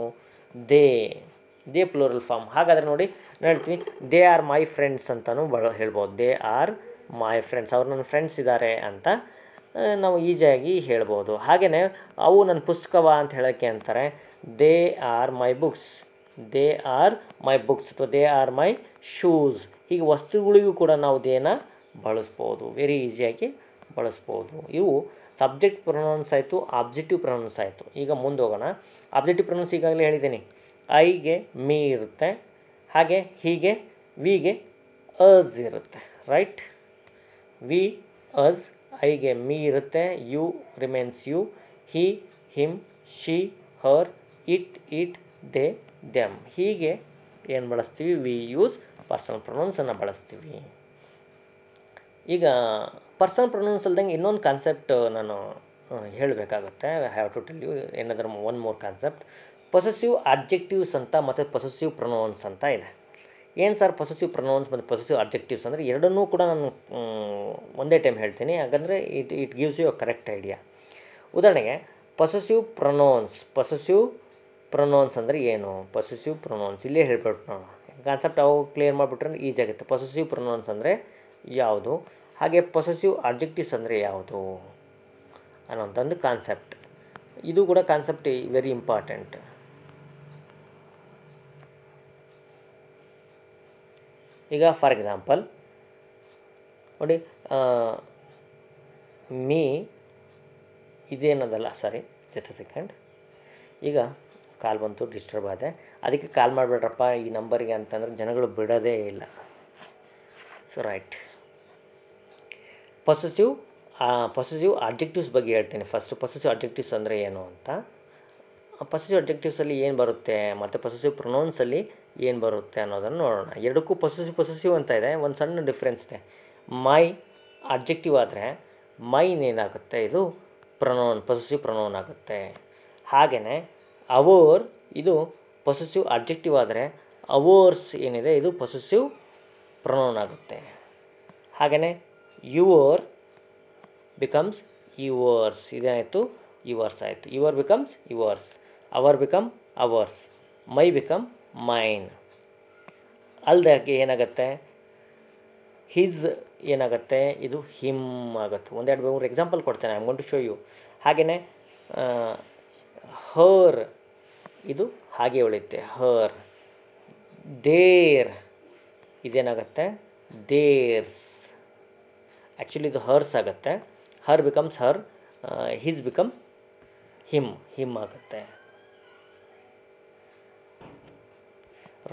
ದೇ ಪ್ಲೂರಲ್ ಫಾರ್ಮ್. ಹಾಗಾದರೆ ನೋಡಿ ಹೇಳ್ತೀವಿ, ದೇ ಆರ್ ಮೈ ಫ್ರೆಂಡ್ಸ್ ಅಂತಲೂ ಹೇಳ್ಬೋದು. ದೇ ಆರ್ ಮೈ ಫ್ರೆಂಡ್ಸ್, ಅವ್ರು ನನ್ನ ಫ್ರೆಂಡ್ಸ್ ಇದ್ದಾರೆ ಅಂತ ನಾವು ಈಸಿಯಾಗಿ ಹೇಳ್ಬೋದು. ಹಾಗೆಯೇ ಅವು ನನ್ನ ಪುಸ್ತಕವ ಅಂತ ಹೇಳೋಕ್ಕೆ ಅಂತಾರೆ, they are my books. They are my books ಅಥವಾ ದೇ ಆರ್ ಮೈ ಶೂಸ್. ಹೀಗೆ ವಸ್ತುಗಳಿಗೂ ಕೂಡ ನಾವು ದೇನ ಬಳಸ್ಬೋದು, ವೆರಿ ಈಸಿಯಾಗಿ ಬಳಸ್ಬೋದು. ಇವು ಸಬ್ಜೆಕ್ಟ್ ಪ್ರೊನೌನ್ಸ್ ಆಯಿತು, ಆಬ್ಜೆಕ್ಟಿವ್ ಪ್ರೊನೌನ್ಸ್ ಆಯಿತು. ಈಗ ಮುಂದೆ ಹೋಗೋಣ. ಆಬ್ಜೆಕ್ಟಿವ್ ಪ್ರೊನೌನ್ಸ್ ಈಗಾಗಲೇ ಹೇಳಿದ್ದೀನಿ, ಐಗೆ ಮೀ ಇರುತ್ತೆ, ಹಾಗೆ ಹೀಗೆ ವಿಗೆ ಅಸ್ ಇರುತ್ತೆ, ರೈಟ್. ವಿ, ಅಸ್, ಐಗೆ ಮೀ ಇರುತ್ತೆ, you remains you, he, him, she, her, it, they, them. ಹೀಗೆ ಏನು ಬಳಸ್ತೀವಿ, ವಿ ಯೂಸ್ ಪರ್ಸನಲ್ ಪ್ರೊನೌನ್ಸನ್ನು ಬಳಸ್ತೀವಿ. ಈಗ ಪರ್ಸನಲ್ ಪ್ರೊನೌನ್ಸ್ ಅಲ್ದಂಗೆ ಇನ್ನೊಂದು ಕಾನ್ಸೆಪ್ಟ್ ನಾನು ಹೇಳಬೇಕಾಗುತ್ತೆ. I have to tell you ಏನಾದರೂ one more concept. Possessive adjectives ಅಂತ ಮತ್ತು ಪೊಸೆಸಿವ್ ಪ್ರೊನೌನ್ಸ್ ಅಂತ ಇದೆ. ಏನು ಸರ್ ಪೊಸೆಸಿವ್ ಪ್ರೊನೌನ್ಸ್ ಮತ್ತು ಪೊಸೆಸಿವ್ ಅಡ್ಜೆಕ್ಟಿವ್ಸ್ ಅಂದರೆ, ಎರಡನ್ನೂ ಕೂಡ ನಾನು ಒಂದೇ ಟೈಮ್ ಹೇಳ್ತೀನಿ, ಯಾಕಂದರೆ it gives you a correct idea. ಉದಾಹರಣೆಗೆ ಪೊಸೆಸಿವ್ ಪ್ರೊನೌನ್ಸ್ ಅಂದರೆ ಏನು, ಪೊಸೆಸಿವ್ ಪ್ರೊನೌನ್ಸ್ ಇಲ್ಲೇ ಹೇಳ್ಬಿಟ್ಟು ನಾವು ಕಾನ್ಸೆಪ್ಟ್ ಅವು ಕ್ಲಿಯರ್ ಮಾಡಿಬಿಟ್ರೆ ಈಸಿ ಆಗುತ್ತೆ. ಪೊಸೆಸಿವ್ ಪ್ರೊನೌನ್ಸ್ ಅಂದರೆ ಯಾವುದು, ಹಾಗೆ ಪೊಸೆಸಿವ್ ಅಡ್ಜೆಕ್ಟಿವ್ಸ್ ಅಂದರೆ ಯಾವುದು ಅನ್ನೋಂಥದ್ದು ಕಾನ್ಸೆಪ್ಟ್. ಇದು ಕೂಡ ಕಾನ್ಸೆಪ್ಟ್ ವೆರಿ ಇಂಪಾರ್ಟೆಂಟ್. ಈಗ ಫಾರ್ ಎಕ್ಸಾಂಪಲ್ ನೋಡಿ, ಮೀ ಇದೇನದಲ್ಲ, ಸಾರಿ ಜಸ್ಟ್ ಅ ಸೆಕೆಂಡ್. ಈಗ ಕಾಲ್ ಬಂತು, ಡಿಸ್ಟರ್ಬ್ ಆದೆ, ಅದಕ್ಕೆ ಕಾಲ್ ಮಾಡಿಬಿಡ್ರಪ್ಪ ಈ ನಂಬರಿಗೆ ಅಂತಂದರೆ ಜನಗಳು ಬಿಡೋದೇ ಇಲ್ಲ. ಸೊ ರೈಟ್, ಪೊಸೆಸಿವ್ ಅಡ್ಜೆಕ್ಟಿವ್ಸ್ ಬಗ್ಗೆ ಹೇಳ್ತೀನಿ ಫಸ್ಟು. ಪೊಸೆಸಿವ್ ಅಡ್ಜೆಕ್ಟಿವ್ಸ್ ಅಂದರೆ ಏನು ಅಂತ, ಪೊಸೆಸಿವ್ ಅಡ್ಜೆಕ್ಟಿವ್ಸಲ್ಲಿ ಏನು ಬರುತ್ತೆ ಮತ್ತು ಪೊಸೆಸಿವ್ ಪ್ರೊನೌನ್ಸಲ್ಲಿ ಏನು ಬರುತ್ತೆ ಅನ್ನೋದನ್ನು ನೋಡೋಣ. ಎರಡಕ್ಕೂ ಪೊಸೆಸಿವ್ ಅಂತ ಇದೆ, ಒಂದು ಸಣ್ಣ ಡಿಫ್ರೆನ್ಸ್ ಇದೆ. ಮೈ ಅಡ್ಜೆಕ್ಟಿವ್ ಆದರೆ ಮೈನ್ ಏನಾಗುತ್ತೆ, ಇದು ಪೊಸೆಸಿವ್ ಪ್ರೊನೌನ್ ಆಗುತ್ತೆ. ಹಾಗೆಯೇ ಅವರ್ ಇದು ಪೊಸೆಸಿವ್ ಅಡ್ಜೆಕ್ಟಿವ್ ಆದರೆ ಅವರ್ಸ್ ಏನಿದೆ ಇದು ಪೊಸೆಸಿವ್ ಪ್ರೊನೌನ್ ಆಗುತ್ತೆ. ಹಾಗೆಯೇ ಯುವರ್ ಬಿಕಮ್ಸ್ ಯುವರ್ಸ್, ಇದೇನಾಯಿತು ಯುವರ್ಸ್ ಆಯಿತು. Your becomes yours, our become ours, my become mine. ಅಲ್ದಾಗೆ ಏನಾಗುತ್ತೆ, ಹಿಸ್ ಏನಾಗುತ್ತೆ, ಇದು ಹಿಮ್ ಆಗುತ್ತೆ. ಒಂದೆರಡು ಮೂರು ಎಕ್ಸಾಂಪಲ್ ಕೊಡ್ತೇನೆ, I am going to show you. ಹಾಗೆಯೇ ಹರ್ ಇದು ಹಾಗೆ ಉಳಿಯುತ್ತೆ, ಹರ್. ದೇರ್ ಇದೇನಾಗುತ್ತೆ ದೇರ್ಸ್. ಆ್ಯಕ್ಚುಲಿ ಇದು ಹರ್ಸ್ ಆಗುತ್ತೆ. Her becomes her, his become him ಆಗುತ್ತೆ.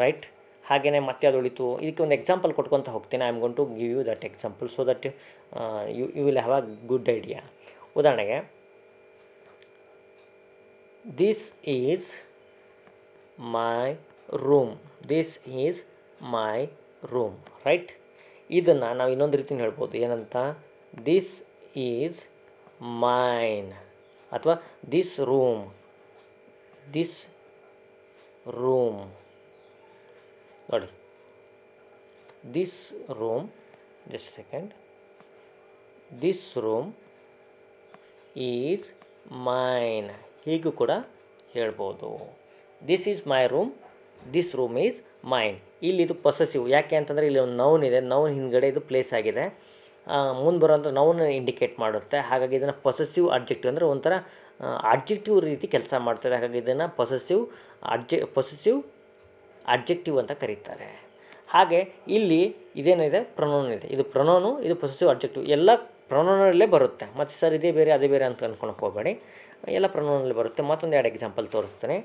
ರೈಟ್. ಹಾಗೆಯೇ ಮತ್ತೆ ಅದು ಉಳಿತು. ಇದಕ್ಕೆ ಒಂದು ಎಕ್ಸಾಂಪಲ್ ಕೊಟ್ಕೊತ ಹೋಗ್ತೀನಿ. I am going to give you that example so that you will have a good idea. ಉದಾಹರಣೆಗೆ, this is my room. This is my room. Right. ಇದನ್ನು ನಾವು ಇನ್ನೊಂದು ರೀತಿಯಲ್ಲಿ ಹೇಳ್ಬೋದು. ಏನಂತ? ದಿಸ್ ಈಸ್ ಮೈನ್, ಅಥವಾ ದಿಸ್ ರೂಮ್ ನೋಡಿ. This room, just second, this room is mine ಹೀಗೂ ಕೂಡ ಹೇಳ್ಬೋದು. This is my room, this room is mine. ಇಲ್ಲಿ ಇದು ಪೊಸೆಸಿವ್. ಯಾಕೆ ಅಂತಂದರೆ ಇಲ್ಲಿ ಒಂದು ನೌನ್ ಇದೆ, ನೌನ್ ಹಿಂದ್ಗಡೆ ಇದು ಪ್ಲೇಸ್ ಆಗಿದೆ, ಮುಂದೆ ಬರೋಂಥ ನೌನ್ ಇಂಡಿಕೇಟ್ ಮಾಡುತ್ತೆ. ಹಾಗಾಗಿ ಇದನ್ನು ಪೊಸೆಸಿವ್ ಅಡ್ಜೆಕ್ಟಿವ್ ಅಂದರೆ ಒಂಥರ ಅಡ್ಜೆಕ್ಟಿವ್ ರೀತಿ ಕೆಲಸ ಮಾಡ್ತದೆ. ಹಾಗಾಗಿ ಇದನ್ನು ಪೊಸೆಸಿವ್ ಅಡ್ಜೆಕ್ಟಿವ್ ಅಂತ ಕರೀತಾರೆ. ಹಾಗೆ ಇಲ್ಲಿ ಇದೇನಿದೆ, ಪ್ರೊನೌನ್ ಇದೆ. ಇದು ಪ್ರೊನೌನು, ಇದು ಪೊಸೆಸಿವ್ ಅಡ್ಜೆಕ್ಟಿವ್. ಎಲ್ಲ ಪ್ರೊನೌನಲ್ಲೇ ಬರುತ್ತೆ. ಮತ್ತು ಸರ್ ಇದೇ ಬೇರೆ ಅದೇ ಬೇರೆ ಅಂತ ಅಂದ್ಕೊಳಕ್ಕೆ ಹೋಗಬೇಡಿ, ಎಲ್ಲ ಪ್ರೊನೌನಲ್ಲಿ ಬರುತ್ತೆ. ಮತ್ತೊಂದು 2 ಎಕ್ಸಾಂಪಲ್ ತೋರಿಸ್ತೇನೆ.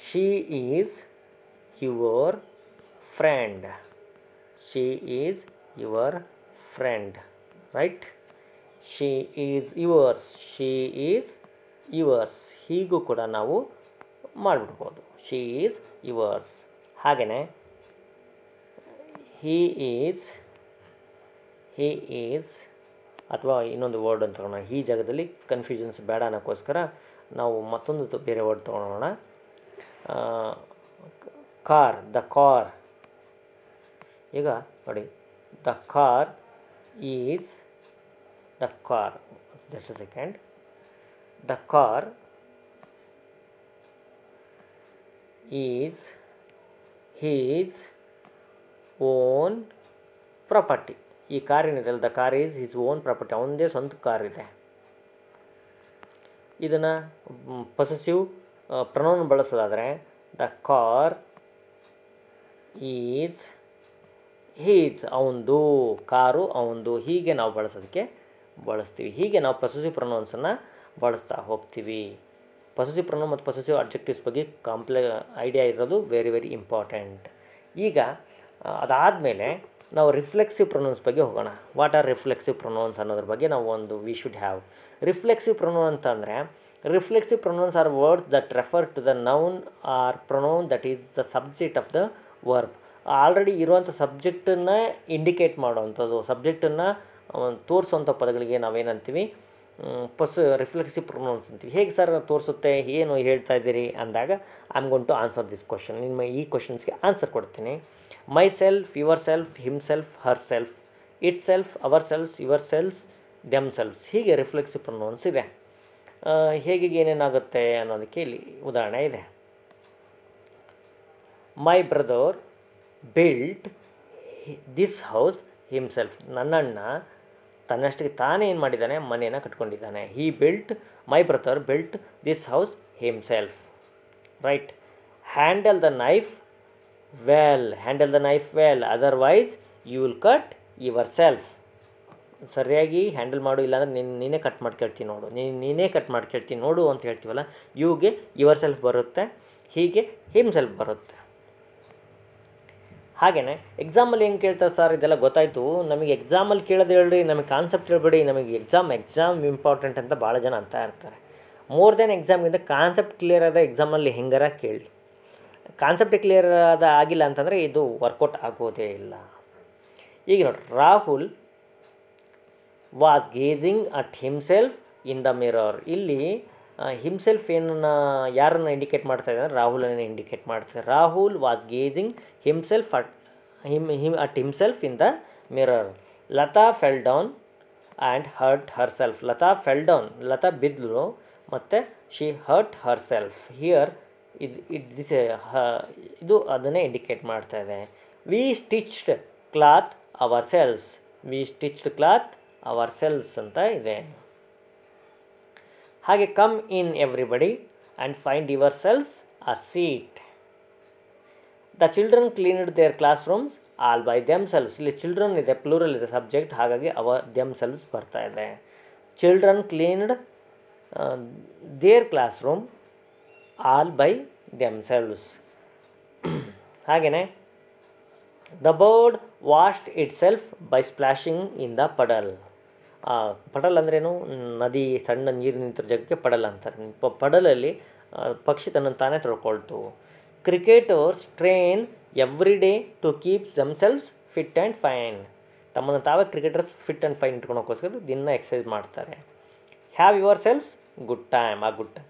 She is your friend. She is your friend. Right. She is yours. She is yours ಹೀಗೂ ಕೂಡ ನಾವು ಮಾಡಿಬಿಡ್ಬೋದು. She is yours. ಹಾಗೆಯೇ ಹಿ ಈಸ್ ಅಥವಾ ಇನ್ನೊಂದು ವರ್ಡ್ ಅಂತ ತಗೊಳ್ಳೋಣ. ಈ ಜಾಗದಲ್ಲಿ ಕನ್ಫ್ಯೂಷನ್ಸ್ ಬೇಡ ಅನ್ನೋಕ್ಕೋಸ್ಕರ ನಾವು ಮತ್ತೊಂದು ಬೇರೆ ವರ್ಡ್ ತೊಗೊಳ್ಳೋಣ. Car, the car. ಈಗ ನೋಡಿ, the car is, the car, just a second, the car is his own property. ಈ ಕಾರ್ ಏನಿದೆ, the car is his own property. ಅವನದೇ ಸ್ವಂತ ಕಾರ್ ಇದೆ. ಇದನ್ನು ಪೊಸೆಸಿವ್ ಪ್ರೊನೌನ್ ಬಳಸೋದಾದರೆ ದ ಕಾರ್ ಈಸ್ ಹೀಸ್, ಅವನದು ಕಾರು ಅವನದು. ಹೀಗೆ ನಾವು ಬಳಸ್ತೀವಿ. ಹೀಗೆ ನಾವು ಪೊಸೆಸಿವ್ ಪ್ರೊನೌನ್ಸನ್ನು ಬಳಸ್ತಾ ಹೋಗ್ತೀವಿ. ಪೊಸೆಸಿವ್ ಪ್ರೊನೌನ್ ಮತ್ತು ಪೊಸೆಸಿವ್ ಅಡ್ಜೆಕ್ಟಿವ್ಸ್ ಬಗ್ಗೆ ಐಡಿಯಾ ಇರೋದು ವೆರಿ ವೆರಿ ಇಂಪಾರ್ಟೆಂಟ್. ಈಗ ಅದಾದಮೇಲೆ ನಾವು ರಿಫ್ಲೆಕ್ಸಿವ್ ಪ್ರೊನೌನ್ಸ್ ಬಗ್ಗೆ ಹೋಗೋಣ. ವಾಟ್ ಆರ್ ರಿಫ್ಲೆಕ್ಸಿವ್ ಪ್ರೊನೌನ್ಸ್ ಅನ್ನೋದ್ರ ಬಗ್ಗೆ ನಾವು ಒಂದು we should have. Reflexive pronoun ಅಂತಂದರೆ, reflexive pronouns are words that refer to the noun or pronoun that is the subject of the verb. Already ಇರುವಂಥ ಸಬ್ಜೆಕ್ಟನ್ನು ಇಂಡಿಕೇಟ್ ಮಾಡುವಂಥದ್ದು, ಸಬ್ಜೆಕ್ಟನ್ನು ತೋರಿಸುವಂಥ ಪದಗಳಿಗೆ ನಾವೇನಂತೀವಿ, ರಿಫ್ಲೆಕ್ಸಿವ್ ಪ್ರೊನೌನ್ಸ್ ಅಂತೀವಿ. ಹೇಗೆ ಸರ್ ತೋರಿಸುತ್ತೆ, ಏನು ಹೇಳ್ತಾ ಇದ್ದೀರಿ ಅಂದಾಗ I am going to answer this question. ನಿಮ್ಮ ಈ ಕ್ವಶನ್ಸ್ಗೆ ಆನ್ಸರ್ ಕೊಡ್ತೀನಿ. Myself, yourself, himself, herself, itself, ourself, yourself, themselves. ಹೀಗೆ ರಿಫ್ಲೆಕ್ಸಿವ್ ಪ್ರೊನೌನ್ಸ್ ಇದೆ. ಹೇಗೆ ಏನೇನಾಗುತ್ತೆ ಅನ್ನೋದಕ್ಕೆ ಇಲ್ಲಿ ಉದಾಹರಣೆ ಇದೆ. My brother built this house himself. ನನ್ನಣ್ಣ ತನ್ನಷ್ಟಕ್ಕೆ ತಾನೇ ಏನು ಮಾಡಿದ್ದಾನೆ, ಮನೆಯನ್ನು ಕಟ್ಕೊಂಡಿದ್ದಾನೆ. He built, my brother built this house himself. Right. Handle the knife well. Handle the knife well, otherwise you will cut yourself. ಸರಿಯಾಗಿ ಹ್ಯಾಂಡಲ್ ಮಾಡು, ಇಲ್ಲಾಂದರೆ ನೀನೇ ಕಟ್ ಮಾಡ್ಕೊಳ್ತೀನಿ ನೋಡು, ನೀನೇ ಕಟ್ ಮಾಡ್ಕೊಳ್ತೀನಿ ನೋಡು ಅಂತ ಹೇಳ್ತೀವಲ್ಲ, ಯುಗೆ ಯುವರ್ ಸೆಲ್ಫ್ ಬರುತ್ತೆ, ಹೀಗೆ ಹಿಮ್ಸೆಲ್ಫ್ ಬರುತ್ತೆ. ಹಾಗೆಯೇ ಎಕ್ಸಾಮಲ್ಲಿ ಹೆಂಗೆ ಕೇಳ್ತಾರೆ ಸರ್, ಇದೆಲ್ಲ ಗೊತ್ತಾಯಿತು, ನಮಗೆ ಎಕ್ಸಾಮಲ್ಲಿ ಕೇಳೋದು ಹೇಳ್ರಿ, ನಮಗೆ ಕಾನ್ಸೆಪ್ಟ್ ಹೇಳ್ಬೇಡಿ, ನಮಗೆ ಎಕ್ಸಾಮ್ ಇಂಪಾರ್ಟೆಂಟ್ ಅಂತ ಭಾಳ ಜನ ಅಂತ ಇರ್ತಾರೆ. ಮೋರ್ ದೆನ್ ಎಕ್ಸಾಮ್ಗಿಂತ ಕಾನ್ಸೆಪ್ಟ್ ಕ್ಲಿಯರ್ ಆದ ಎಕ್ಸಾಮಲ್ಲಿ ಹೆಂಗಾರ ಕೇಳಿ. ಕಾನ್ಸೆಪ್ಟ್ ಕ್ಲಿಯರ್ ಆಗಿಲ್ಲ ಅಂತಂದರೆ ಇದು ವರ್ಕೌಟ್ ಆಗೋದೇ ಇಲ್ಲ. ಈಗ ನೋಡಿ, Rahul was gazing at himself in the mirror. ಇಲ್ಲಿ ಹಿಮ್ಸೆಲ್ಫ್ ಏನನ್ನ ಯಾರನ್ನು ಇಂಡಿಕೇಟ್ ಮಾಡ್ತಾ ಇದ್ದಾರೆ, ರಾಹುಲನ್ನು ಇಂಡಿಕೇಟ್ ಮಾಡ್ತಾರೆ. Rahul was gazing himself at himself in the mirror. Lata fell down and hurt herself. Lata fell down, Lata ಬಿದ್ದರು ಮತ್ತು she hurt herself. Here ಇದು ಅದನ್ನೇ ಇಂಡಿಕೇಟ್ ಮಾಡ್ತಾ ಇದೆ. We stitched cloth ourselves. We stitched cloth ourselves ಅಂತ ಇದೆ. ಹಾಗೆ come in everybody, and find yourselves a seat. The children cleaned their classrooms all by themselves. ಇಲ್ಲಿ ಚಿಲ್ಡ್ರನ್ ಇದೆ, ಪ್ಲೂರಲ್ ಇದೆ ಸಬ್ಜೆಕ್ಟ್, ಹಾಗಾಗಿ themselves ಬರ್ತಾ ಇದೆ. Children cleaned their classroom all by themselves. ಹಾಗೆಯೇ the bird washed itself by splashing in the puddle. Puddle ಅಂದ್ರೇನು? ನದಿ, ಸಣ್ಣ ನೀರು ನಿಂತಿರೋ ಜಾಗಕ್ಕೆ ಪಡಲ್ ಅಂತಾರೆ. ಪಡಲಲ್ಲಿ ಪಕ್ಷಿ ತನ್ನನ್ನು ತಾನೇ ತೊಳ್ಕೊಳ್ತು. Cricketers train every day to keeps themselves fit and fine. ತಮ್ಮನ್ನು ತಾವೇ ಕ್ರಿಕೆಟರ್ಸ್ ಫಿಟ್ ಆ್ಯಂಡ್ ಫೈನ್ ಇಟ್ಕೊಳೋಕ್ಕೋಸ್ಕರ ದಿನ ಎಕ್ಸಸೈಸ್ ಮಾಡ್ತಾರೆ. Have your selves good time, a good time.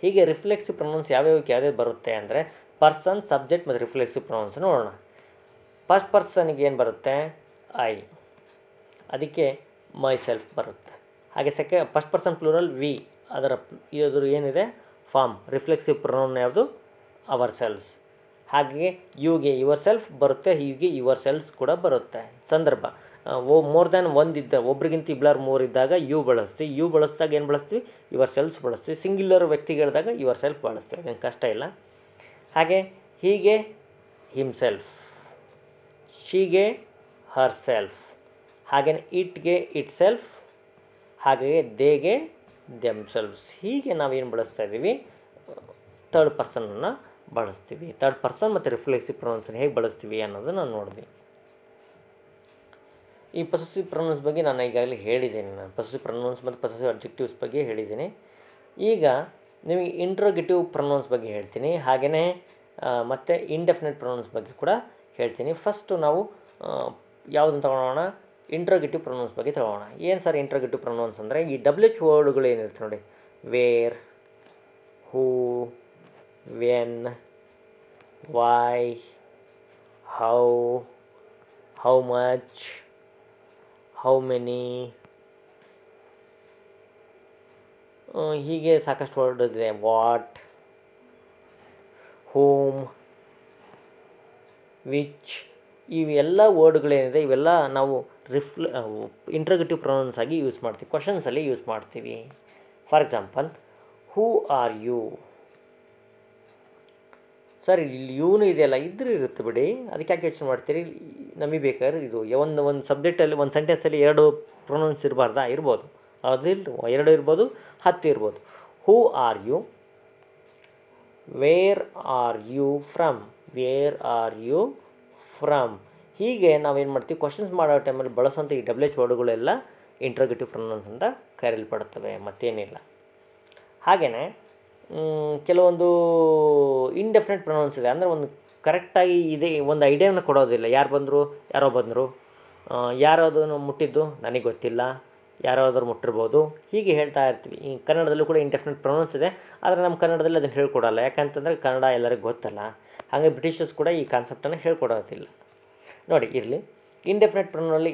ಹೀಗೆ ರಿಫ್ಲೆಕ್ಸಿವ್ ಪ್ರೊನೌನ್ಸ್ ಯಾವ್ಯಾವ ಬರುತ್ತೆ ಅಂದರೆ ಪರ್ಸನ್, ಸಬ್ಜೆಕ್ಟ್ ಮತ್ತು ರಿಫ್ಲೆಕ್ಸಿವ್ ಪ್ರೊನೌನ್ಸ್ ನೋಡೋಣ. ಫಸ್ಟ್ ಪರ್ಸನ್ಗೆ ಏನು ಬರುತ್ತೆ? ಐ, ಅದಕ್ಕೆ ಮೈ ಸೆಲ್ಫ್ ಬರುತ್ತೆ. ಹಾಗೆ ಫಸ್ಟ್ ಪರ್ಸನ್ ಪ್ಲೂರಲ್ ವಿ, ಇದ್ರ ಏನಿದೆ ಫಾರ್ಮ್, ರಿಫ್ಲೆಕ್ಸಿವ್ ಪ್ರೊನೌನ್ ಯಾವುದು? Ourselves. ಹಾಗೆ ಯುಗೆ ಯುವರ್ ಸೆಲ್ಫ್ ಬರುತ್ತೆ, ಹೀಗೆ ಯುವರ್ ಸೆಲ್ವ್ಸ್ ಕೂಡ ಬರುತ್ತೆ. ಸಂದರ್ಭ ಮೋರ್ ದ್ಯಾನ್ ಒಂದಿದ್ದ, ಒಬ್ರಿಗಿಂತ ಇಬ್ಬರು ಮೂರು ಇದ್ದಾಗ ಯು ಬಳಸ್ತೀವಿ. ಯು ಬಳಸಿದಾಗ ಏನು ಬಳಸ್ತೀವಿ? ಯುವರ್ ಸೆಲ್ಫ್ಸ್ ಬಳಸ್ತೀವಿ. ಸಿಂಗ್ಯುಲರ್ ವ್ಯಕ್ತಿಗಳಿದಾಗ ಯುವರ್ ಸೆಲ್ಫ್ ಬಳಸ್ತೀವಿ, ಏನು ಕಷ್ಟ ಇಲ್ಲ. ಹಾಗೆ ಹೀಗೆ ಹಿಮ್ಸೆಲ್ಫ್, ಶೀಗೆ ಹರ್ ಸೆಲ್ಫ್, ಹಾಗೆಯೇ ಇಟ್ಗೆ ಇಟ್ ಸೆಲ್ಫ್, ಹಾಗೆಯೇ ದೇಗೆ ದೆಮ್ಸೆಲ್ವ್ಸ್. ಹೀಗೆ ನಾವೇನು ಬಳಸ್ತಾ ಇದ್ದೀವಿ? ಥರ್ಡ್ ಪರ್ಸನನ್ನು ಬಳಸ್ತೀವಿ. ಥರ್ಡ್ ಪರ್ಸನ್ ಮತ್ತು ರಿಫ್ಲೆಕ್ಸಿವ್ ಪ್ರೊನೌನ್ಸನ್ನು ಹೇಗೆ ಬಳಸ್ತೀವಿ ಅನ್ನೋದು ನಾನು ನೋಡಿದ್ವಿ. ಈ ಪೊಸೆಸಿವ್ ಪ್ರೊನೌನ್ಸ್ ಬಗ್ಗೆ ನಾನು ಈಗಾಗಲೇ ಹೇಳಿದ್ದೀನಿ. ನಾನು ಪೊಸೆಸಿವ್ ಪ್ರೊನೌನ್ಸ್ ಮತ್ತು ಪೊಸೆಸಿವ್ ಅಬ್ಜೆಕ್ಟಿವ್ಸ್ ಬಗ್ಗೆ ಹೇಳಿದ್ದೀನಿ. ಈಗ ನಿಮಗೆ ಇಂಟ್ರೋಗೇಟಿವ್ ಪ್ರೊನೌನ್ಸ್ ಬಗ್ಗೆ ಹೇಳ್ತೀನಿ, ಹಾಗೆಯೇ ಮತ್ತು ಇಂಡೆಫಿನೆಟ್ ಪ್ರೊನೌನ್ಸ್ ಬಗ್ಗೆ ಕೂಡ ಹೇಳ್ತೀನಿ. ಫಸ್ಟು ನಾವು ಯಾವುದನ್ನು ತಗೊಳ್ಳೋಣ? ಇಂಟ್ರೋಗೇಟಿವ್ ಪ್ರೊನೌನ್ಸ್ ಬಗ್ಗೆ ತಗೊಳ್ಳೋಣ. ಏನು ಸರ್ ಇಂಟ್ರೋಗೇಟಿವ್ ಪ್ರೊನೌನ್ಸ್ ಅಂದರೆ? ಈ WH ವರ್ಡ್ಗಳು ಏನಿರುತ್ತೆ ನೋಡಿ, where, who, when, why, how much, how many, ಹೀಗೆ ಸಾಕಷ್ಟು ವರ್ಡ್ ಇದೆ. ವಾಟ್, ಹೋಮ್, ವಿಚ್, ಇವೆಲ್ಲ ವರ್ಡ್ಗಳೇನಿದೆ ಇವೆಲ್ಲ ನಾವು ಇಂಟ್ರೋಗೇಟಿವ್ ಪ್ರೊನೌನ್ಸ್ ಆಗಿ ಯೂಸ್ ಮಾಡ್ತೀವಿ, ಕ್ವಶನ್ಸಲ್ಲಿ ಯೂಸ್ ಮಾಡ್ತೀವಿ. For example, who are you? Sir ಇಲ್ಲಿ ಯೂನು ಇದೆಯಲ್ಲ, ಇದ್ರೂ ಇರುತ್ತೆ ಬಿಡಿ, ಅದಕ್ಕೆ ಯಾಕೆ ಯೋಚನೆ ಮಾಡ್ತೀರಿ? ನಮಗೆ ಬೇಕಾದ್ರೆ ಇದು ಒಂದು ಸಬ್ಜೆಕ್ಟಲ್ಲಿ, ಒಂದು ಸೆಂಟೆನ್ಸಲ್ಲಿ 2 ಪ್ರೊನೌನ್ಸ್ ಇರಬಾರ್ದಾ? ಇರ್ಬೋದು, ಅದಿಲ್ಲ, 2 ಇರ್ಬೋದು, 10 ಇರ್ಬೋದು. Who are you, where are you from, where are you from. ಹೀಗೆ ನಾವೇನು ಮಾಡ್ತೀವಿ? ಕ್ವಶನ್ಸ್ ಮಾಡೋ ಟೈಮಲ್ಲಿ ಬಳಸೋಂಥ ಈ WH ವರ್ಡ್ಗಳೆಲ್ಲ ಇಂಟ್ರೋಗೇಟಿವ್ ಪ್ರೊನೌನ್ಸ್ ಅಂತ ಕರೆಯಲ್ಪಡುತ್ತವೆ, ಮತ್ತೇನಿಲ್ಲ. ಹಾಗೆಯೇ ಕೆಲವೊಂದು ಇಂಡೆಫಿನೆಟ್ ಪ್ರೊನೌನ್ಸ್ ಇದೆ. ಅಂದರೆ ಒಂದು ಕರೆಕ್ಟಾಗಿ ಇದೆ, ಒಂದು ಐಡಿಯಾನ ಕೊಡೋದಿಲ್ಲ. ಯಾರೋ ಬಂದರು, ಯಾರಾದನ್ನು ಮುಟ್ಟಿದ್ದು ನನಗೆ ಗೊತ್ತಿಲ್ಲ, ಯಾರಾದರೂ ಮುಟ್ಟಿರ್ಬೋದು, ಹೀಗೆ ಹೇಳ್ತಾ ಇರ್ತೀವಿ. ಈ ಕನ್ನಡದಲ್ಲೂ ಕೂಡ ಇಂಡೆಫಿನೆಟ್ ಪ್ರೊನೌನ್ಸ್ ಇದೆ, ಆದರೆ ನಮ್ಮ ಕನ್ನಡದಲ್ಲಿ ಅದನ್ನು ಹೇಳ್ಕೊಡಲ್ಲ. ಯಾಕಂತಂದರೆ ಕನ್ನಡ ಎಲ್ಲರಿಗೂ ಗೊತ್ತಲ್ಲ. ಹಾಗೆ ಬ್ರಿಟಿಷರ್ಸ್ ಕೂಡ ಈ ಕಾನ್ಸೆಪ್ಟನ್ನು ಹೇಳ್ಕೊಡೋದಿಲ್ಲ. ನೋಡಿ ಇರಲಿ. ಇಂಡೆಫಿನೆಟ್ ಪ್ರೊನೌನಲ್ಲಿ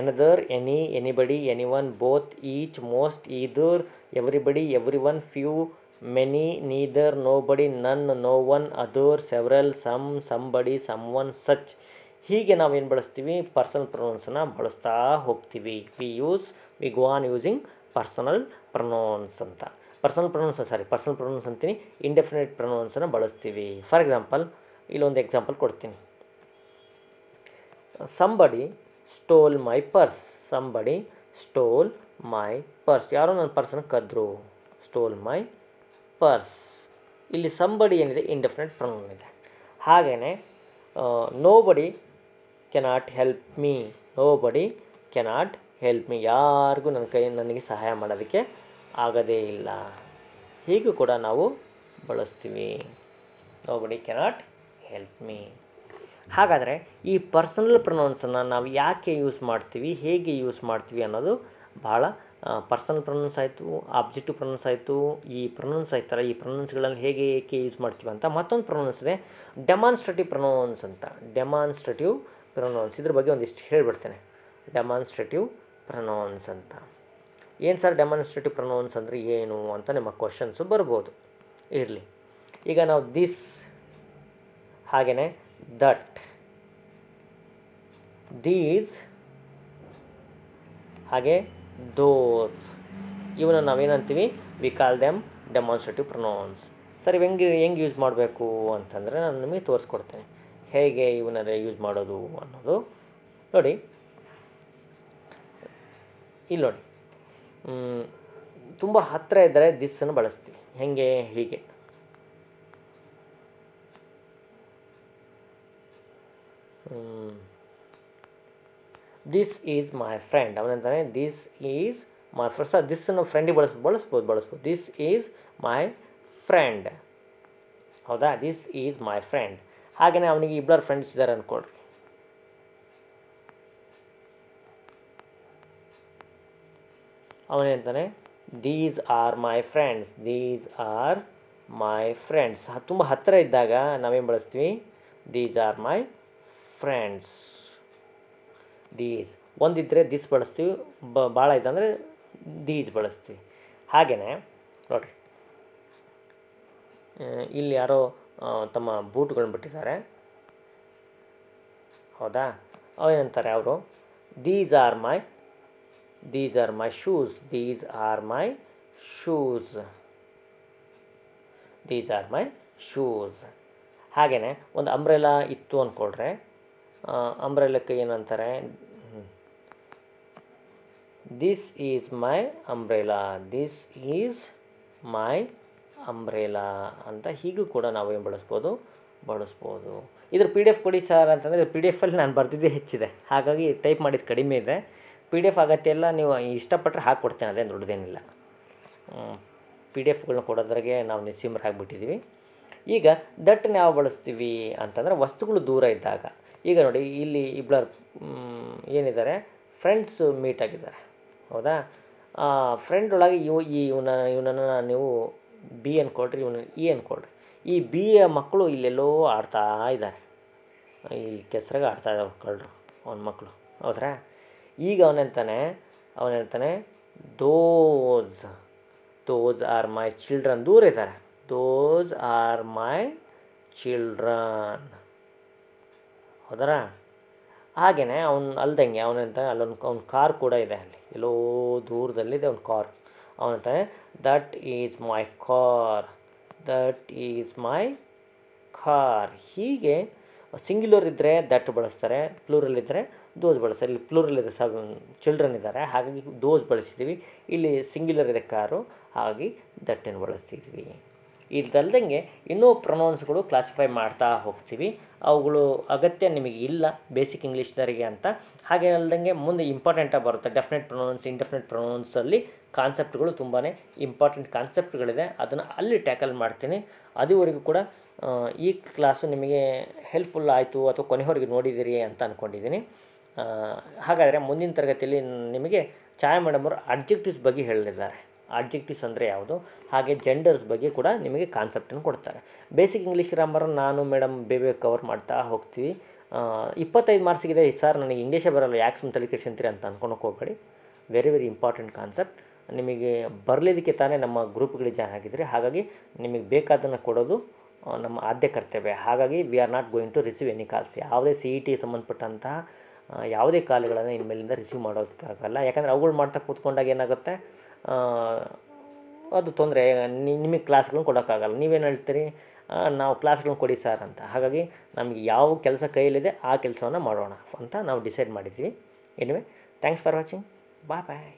another, any, anybody, anyone, both, each, most, either, everybody, everyone, few, many, neither, nobody, none, no one, other, several, some, somebody, someone, such. ಹೀಗೆ ನಾವೇನು ಬಳಸ್ತೀವಿ? ಪರ್ಸನಲ್ ಪ್ರೊನೌನ್ಸನ್ನು ಬಳಸ್ತಾ ಹೋಗ್ತೀವಿ. We go on using personal pronouns ಅಂತ. ಪರ್ಸನಲ್ ಪ್ರೊನೌನ್ಸ್ ಅಂತೀನಿ, ಇಂಡೆಫಿನೆಟ್ ಪ್ರೊನೌನ್ಸನ್ನು ಬಳಸ್ತೀವಿ. ಫಾರ್ ಎಕ್ಸಾಂಪಲ್, ಇಲ್ಲೊಂದು ಎಕ್ಸಾಂಪಲ್ ಕೊಡ್ತೀನಿ. Somebody stole my purse, somebody stole my purse. ಯಾರೋ ನನ್ನ ಪರ್ಸನ್ನು ಕದ್ರು, ಸ್ಟೋಲ್ ಮೈ ಪರ್ಸ್. ಇಲ್ಲಿ ಸಂಬಡಿ ಏನಿದೆ ಇಂಡೆಫಿನೆಟ್ ಪ್ರೊನೌನ್ ಇದೆ. ಹಾಗೆಯೇ nobody cannot help me, nobody cannot help me, ಯಾರಿಗೂ ನನಗೆ ಸಹಾಯ ಮಾಡೋದಕ್ಕೆ ಆಗೋದೇ ಇಲ್ಲ. ಹೀಗೂ ಕೂಡ ನಾವು ಬಳಸ್ತೀವಿ, ನೋಬಡಿ ಕೆನಾಟ್ ಹೆಲ್ಪ್ ಮೀ. ಹಾಗಾದರೆ ಈ ಪರ್ಸನಲ್ ಪ್ರೊನೌನ್ಸನ್ನು ನಾವು ಯಾಕೆ ಯೂಸ್ ಮಾಡ್ತೀವಿ, ಹೇಗೆ ಯೂಸ್ ಮಾಡ್ತೀವಿ ಅನ್ನೋದು ಭಾಳ. ಪರ್ಸನಲ್ ಪ್ರೊನೌನ್ಸ್ ಆಯಿತು, ಆಬ್ಜೆಕ್ಟಿವ್ ಪ್ರೊನೌನ್ಸ್ ಆಯಿತು, ಈ ಪ್ರೊನೌನ್ಸ್ ಆಯ್ತಲ್ಲ, ಈ ಪ್ರೊನೌನ್ಸ್ಗಳನ್ನು ಏಕೆ ಯೂಸ್ ಮಾಡ್ತೀವಿ ಅಂತ. ಮತ್ತೊಂದು ಪ್ರೊನೌನ್ಸ್ ಇದೆ, ಡೆಮಾನ್ಸ್ಟ್ರೇಟಿವ್ ಪ್ರೊನೌನ್ಸ್ ಅಂತ. ಡೆಮಾನ್ಸ್ಟ್ರೇಟಿವ್ ಪ್ರೊನೌನ್ಸ್, ಇದ್ರ ಬಗ್ಗೆ ಒಂದಿಷ್ಟು ಹೇಳಿಬಿಡ್ತೇನೆ. ಡೆಮಾನ್ಸ್ಟ್ರೇಟಿವ್ ಪ್ರೊನೌನ್ಸ್ ಅಂತ ಏನು ಸರ್? ಡೆಮಾನ್ಸ್ಟ್ರೇಟಿವ್ ಪ್ರೊನೌನ್ಸ್ ಅಂದರೆ ಏನು ಅಂತ ನಿಮ್ಮ ಕ್ವಶನ್ಸು ಬರ್ಬೋದು. ಇರಲಿ, ಈಗ ನಾವು ದಿಸ್, ಹಾಗೆಯೇ ದಟ್, ದೀಸ್, ಹಾಗೆ ದೋಸ್, ಇವನ್ನ ನಾವೇನಂತೀವಿ? We call them demonstrative pronouns. Sir ಹೆಂಗೆ ಯೂಸ್ ಮಾಡಬೇಕು ಅಂತಂದರೆ ನಾನು ನಿಮಗೆ ತೋರಿಸ್ಕೊಡ್ತೇನೆ ಹೇಗೆ ಇವನ್ನೆಲ್ಲ ಯೂಸ್ ಮಾಡೋದು ಅನ್ನೋದು. ನೋಡಿ ಇಲ್ಲಿ ನೋಡಿ, ತುಂಬ ಹತ್ತಿರ ಇದ್ದರೆ ದಿಸ್ಸನ್ನು ಬಳಸ್ತೀವಿ. ಹೇಗೆ? ಹೀಗೆ. This is my friend. ಅವನಂತಾನೆ this is my friend. Sir ದಿಸ್ಸನ್ನು ಫ್ರೆಂಡಿಗೆ ಬಳಸ್ಬೋದು. This is my friend. ಹೌದಾ? This is my friend. ಹಾಗೆಯೇ ಅವನಿಗೆ ಇಬ್ಬರು ಫ್ರೆಂಡ್ಸ್ ಇದ್ದಾರೆ ಅಂದ್ಕೊಳ್ರಿ. ಅವನೇಂತಾನೆ these are my friends. These are my friends. ತುಂಬ ಹತ್ತಿರ ಇದ್ದಾಗ ನಾವೇನು ಬಳಸ್ತೀವಿ? These are my friends. These ಒಂದಿದ್ದರೆ ದಿಸ್ ಬಳಸ್ತೀವಿ, ಭಾಳ ಇದ್ದಂದರೆ ದೀಸ್ ಬಳಸ್ತೀವಿ. ಹಾಗೆಯೇ ನೋಡಿರಿ, ಇಲ್ಲಿ ಯಾರೋ ತಮ್ಮ ಬೂಟ್ಗಳನ್ನ ಬಿಟ್ಟಿದ್ದಾರೆ. ಹೌದಾ? ಅವೇನಂತಾರೆ ಅವರು? These are my shoes. These are my shoes. These are my shoes. ಹಾಗೆಯೇ ಒಂದು ಅಂಬ್ರೆಲಾ ಇತ್ತು ಅಂದ್ಕೊಳ್ರೆ, ಅಂಬ್ರೆಲಕ್ಕೆ ಏನಂತಾರೆ? This is my umbrella. This is my umbrella ಅಂತ ಹೀಗೂ ಕೂಡ ನಾವು ಏನು ಬಳಸ್ಬೋದು. ಇದ್ರ PDF ಕೊಡಿ ಸರ್ ಅಂತಂದರೆ PDF ಅಲ್ಲಿ ನಾನು ಬರೆದಿದ್ದೇ ಹೆಚ್ಚಿದೆ, ಹಾಗಾಗಿ ಟೈಪ್ ಮಾಡಿದ್ದು ಕಡಿಮೆ ಇದೆ. PDF ಅಗತ್ಯ ಎಲ್ಲ, ನೀವು ಇಷ್ಟಪಟ್ಟರೆ ಹಾಕ್ಕೊಡ್ತೇನೆ, ಅದೇನು ದೊಡ್ಡದೇನಿಲ್ಲ. PDFಗಳನ್ನ ಕೊಡೋದ್ರಾಗೆ ನಾವು ನಿಸ್ಸೀಮರಾಗಿಬಿಟ್ಟಿದ್ದೀವಿ. ಈಗ ದಟ್ಟನ್ನ ಯಾವ ಬಳಸ್ತೀವಿ ಅಂತಂದರೆ ವಸ್ತುಗಳು ದೂರ ಇದ್ದಾಗ. ಈಗ ನೋಡಿ, ಇಲ್ಲಿ ಇಬ್ಬರು ಏನಿದ್ದಾರೆ, ಫ್ರೆಂಡ್ಸ್ ಮೀಟ್ ಆಗಿದ್ದಾರೆ. ಹೌದಾ? ಫ್ರೆಂಡ್ ಒಳಗೆ ಇವನನ್ನು ನೀವು ಬಿ ಅಂದ್ಕೊಳ್ರಿ, ಇವನು ಇ ಅಂದ್ಕೊಳ್ರಿ. ಈ ಬಿಯ ಮಕ್ಕಳು ಇಲ್ಲೆಲ್ಲೋ ಆಡ್ತಾ ಇದ್ದಾರೆ, ಇಲ್ಲಿ ಕೆಸರಾಗ ಆಡ್ತಾ ಇದ್ದಾವೆ ಕಳ್ಳರು ಅವನ ಮಕ್ಕಳು. ಹೌದ್ರಾ? ಈಗ ಅವನೇಂತಾನೆ ದೋಸ್ ಆರ್ ಮೈ ಚಿಲ್ಡ್ರನ್. ದೂರ ಇದ್ದಾರೆ. Those are my children. ಹೌದಾ? ಹಾಗೆಯೇ ಅಲ್ದಂಗೆ ಅವನಂತಾನೆ ಅವ್ನ ಕಾರ್ ಕೂಡ ಇದೆ, ಅಲ್ಲಿ ಎಲ್ಲೋ ದೂರದಲ್ಲಿದೆ ಅವ್ನ ಕಾರ್. ಅವನಂತಾನೆ that is my car. That is my car. ಹೀಗೆ ಸಿಂಗ್ಯುಲರ್ ಇದ್ದರೆ ದಟ್ ಬಳಸ್ತಾರೆ, ಪ್ಲೂರಲ್ ಇದ್ದರೆ ದೋಸ್ ಬಳಸ್ತಾರೆ. ಇಲ್ಲಿ ಪ್ಲೂರಲ್ ಇದೆ, ಚಿಲ್ಡ್ರನ್ ಇದ್ದಾರೆ, ಹಾಗಾಗಿ ದೋಸ್ ಬಳಸಿದ್ದೀವಿ. ಇಲ್ಲಿ ಸಿಂಗ್ಯುಲರ್ ಇದೆ ಕಾರು, ಹಾಗಾಗಿ ದಟ್ಟನ್ನು ಬಳಸ್ತಿದ್ವಿ. ಇದಲ್ದಂಗೆ ಇನ್ನೂ ಪ್ರೊನೌನ್ಸ್ಗಳು ಕ್ಲಾಸಿಫೈ ಮಾಡ್ತಾ ಹೋಗ್ತೀವಿ. ಅವುಗಳು ಅಗತ್ಯ ನಿಮಗೆ ಇಲ್ಲ ಬೇಸಿಕ್ ಇಂಗ್ಲೀಷ್ನವರಿಗೆ ಅಂತ. ಹಾಗೆ ಅಲ್ದಂಗೆ ಮುಂದೆ ಇಂಪಾರ್ಟೆಂಟಾಗಿ ಬರುತ್ತೆ ಡೆಫಿನೆಟ್ ಪ್ರೊನೌನ್ಸ್, ಇಂಡೆಫಿನೆಟ್ ಪ್ರೊನೌನ್ಸಲ್ಲಿ ಕಾನ್ಸೆಪ್ಟ್ಗಳು ತುಂಬಾ ಇಂಪಾರ್ಟೆಂಟ್ ಕಾನ್ಸೆಪ್ಟ್ಗಳಿದೆ. ಅದನ್ನು ಅಲ್ಲಿ ಟ್ಯಾಕಲ್ ಮಾಡ್ತೀನಿ. ಅದುವರೆಗೂ ಕೂಡ ಈ ಕ್ಲಾಸು ನಿಮಗೆ ಹೆಲ್ಪ್ಫುಲ್ ಆಯಿತು ಅಥವಾ ಕೊನೆಯವರೆಗೆ ನೋಡಿದ್ದೀರಿ ಅಂತ ಅಂದ್ಕೊಂಡಿದ್ದೀನಿ. ಹಾಗಾದರೆ ಮುಂದಿನ ತರಗತಿಯಲ್ಲಿ ನಿಮಗೆ ಛಾಯಾ ಮೇಡಮ್ ಅವರು ಅಡ್ಜೆಕ್ಟಿವ್ಸ್ ಬಗ್ಗೆ ಹೇಳಲಿದ್ದಾರೆ. ಅಡ್ಜೆಕ್ಟಿವ್ಸ್ ಅಂದರೆ ಯಾವುದು, ಹಾಗೆ ಜೆಂಡರ್ಸ್ ಬಗ್ಗೆ ಕೂಡ ನಿಮಗೆ ಕಾನ್ಸೆಪ್ಟನ್ನು ಕೊಡ್ತಾರೆ. ಬೇಸಿಕ್ ಇಂಗ್ಲೀಷ್ ಗ್ರಾಮರನ್ನು ನಾನು ಮೇಡಮ್ ಬೇಗ ಕವರ್ ಮಾಡ್ತಾ ಹೋಗ್ತೀವಿ. 25 ಮಾರ್ಕ್ಸಿಗಿದೆ ಸರ್, ನನಗೆ ಇಂಗ್ಲೀಷೇ ಬರೋಲ್ಲ, ಯಾಕೆ ಸುಮ್ಮನೆ ತಲೆ ಕೆಡಿಸ್ಕೊಂತೀರಿ ಅಂತ ಅಂದ್ಕೊಳಕ್ಕೆ ಹೋಗಬೇಡಿ. Very important concept. ನಿಮಗೆ ಬರಲಿದ್ದಕ್ಕೆ ತಾನೇ ನಮ್ಮ ಗ್ರೂಪ್ಗಳಿಗೆ ಜಾಯ್ನ್ ಆಗಿದ್ದರೆ, ಹಾಗಾಗಿ ನಿಮಗೆ ಬೇಕಾದನ್ನು ಕೊಡೋದು ನಮ್ಮ ಆದ್ಯ ಕರ್ತವ್ಯ. ಹಾಗಾಗಿ we are not going to receive any calls. ಯಾವುದೇ CET ಸಂಬಂಧಪಟ್ಟಂತಹ ಯಾವುದೇ ಕಾಲ್ಗಳನ್ನು ಇನ್ಮೇಲಿಂದ ರಿಸೀವ್ ಮಾಡೋದಕ್ಕಾಗಲ್ಲ. ಯಾಕಂದರೆ ಅವುಗಳು ಮಾಡ್ತಾ ಕೂತ್ಕೊಂಡಾಗ ಏನಾಗುತ್ತೆ, ಅದು ತೊಂದರೆ. ನಿಮಗೆ ಕ್ಲಾಸ್ಗಳನ್ನ ಕೊಡೋಕ್ಕಾಗಲ್ಲ. ನೀವೇನು ಹೇಳ್ತೀರಿ, ನಾವು ಕ್ಲಾಸ್ಗಳನ್ನ ಕೊಡಿ ಸರ್ ಅಂತ. ಹಾಗಾಗಿ ನಮಗೆ ಯಾವ ಕೆಲಸ ಕೈಯಲ್ಲಿದೆ ಆ ಕೆಲಸವನ್ನು ಮಾಡೋಣ ಅಂತ ನಾವು ಡಿಸೈಡ್ ಮಾಡಿದ್ವಿ. Anyway, thanks for watching. Bye.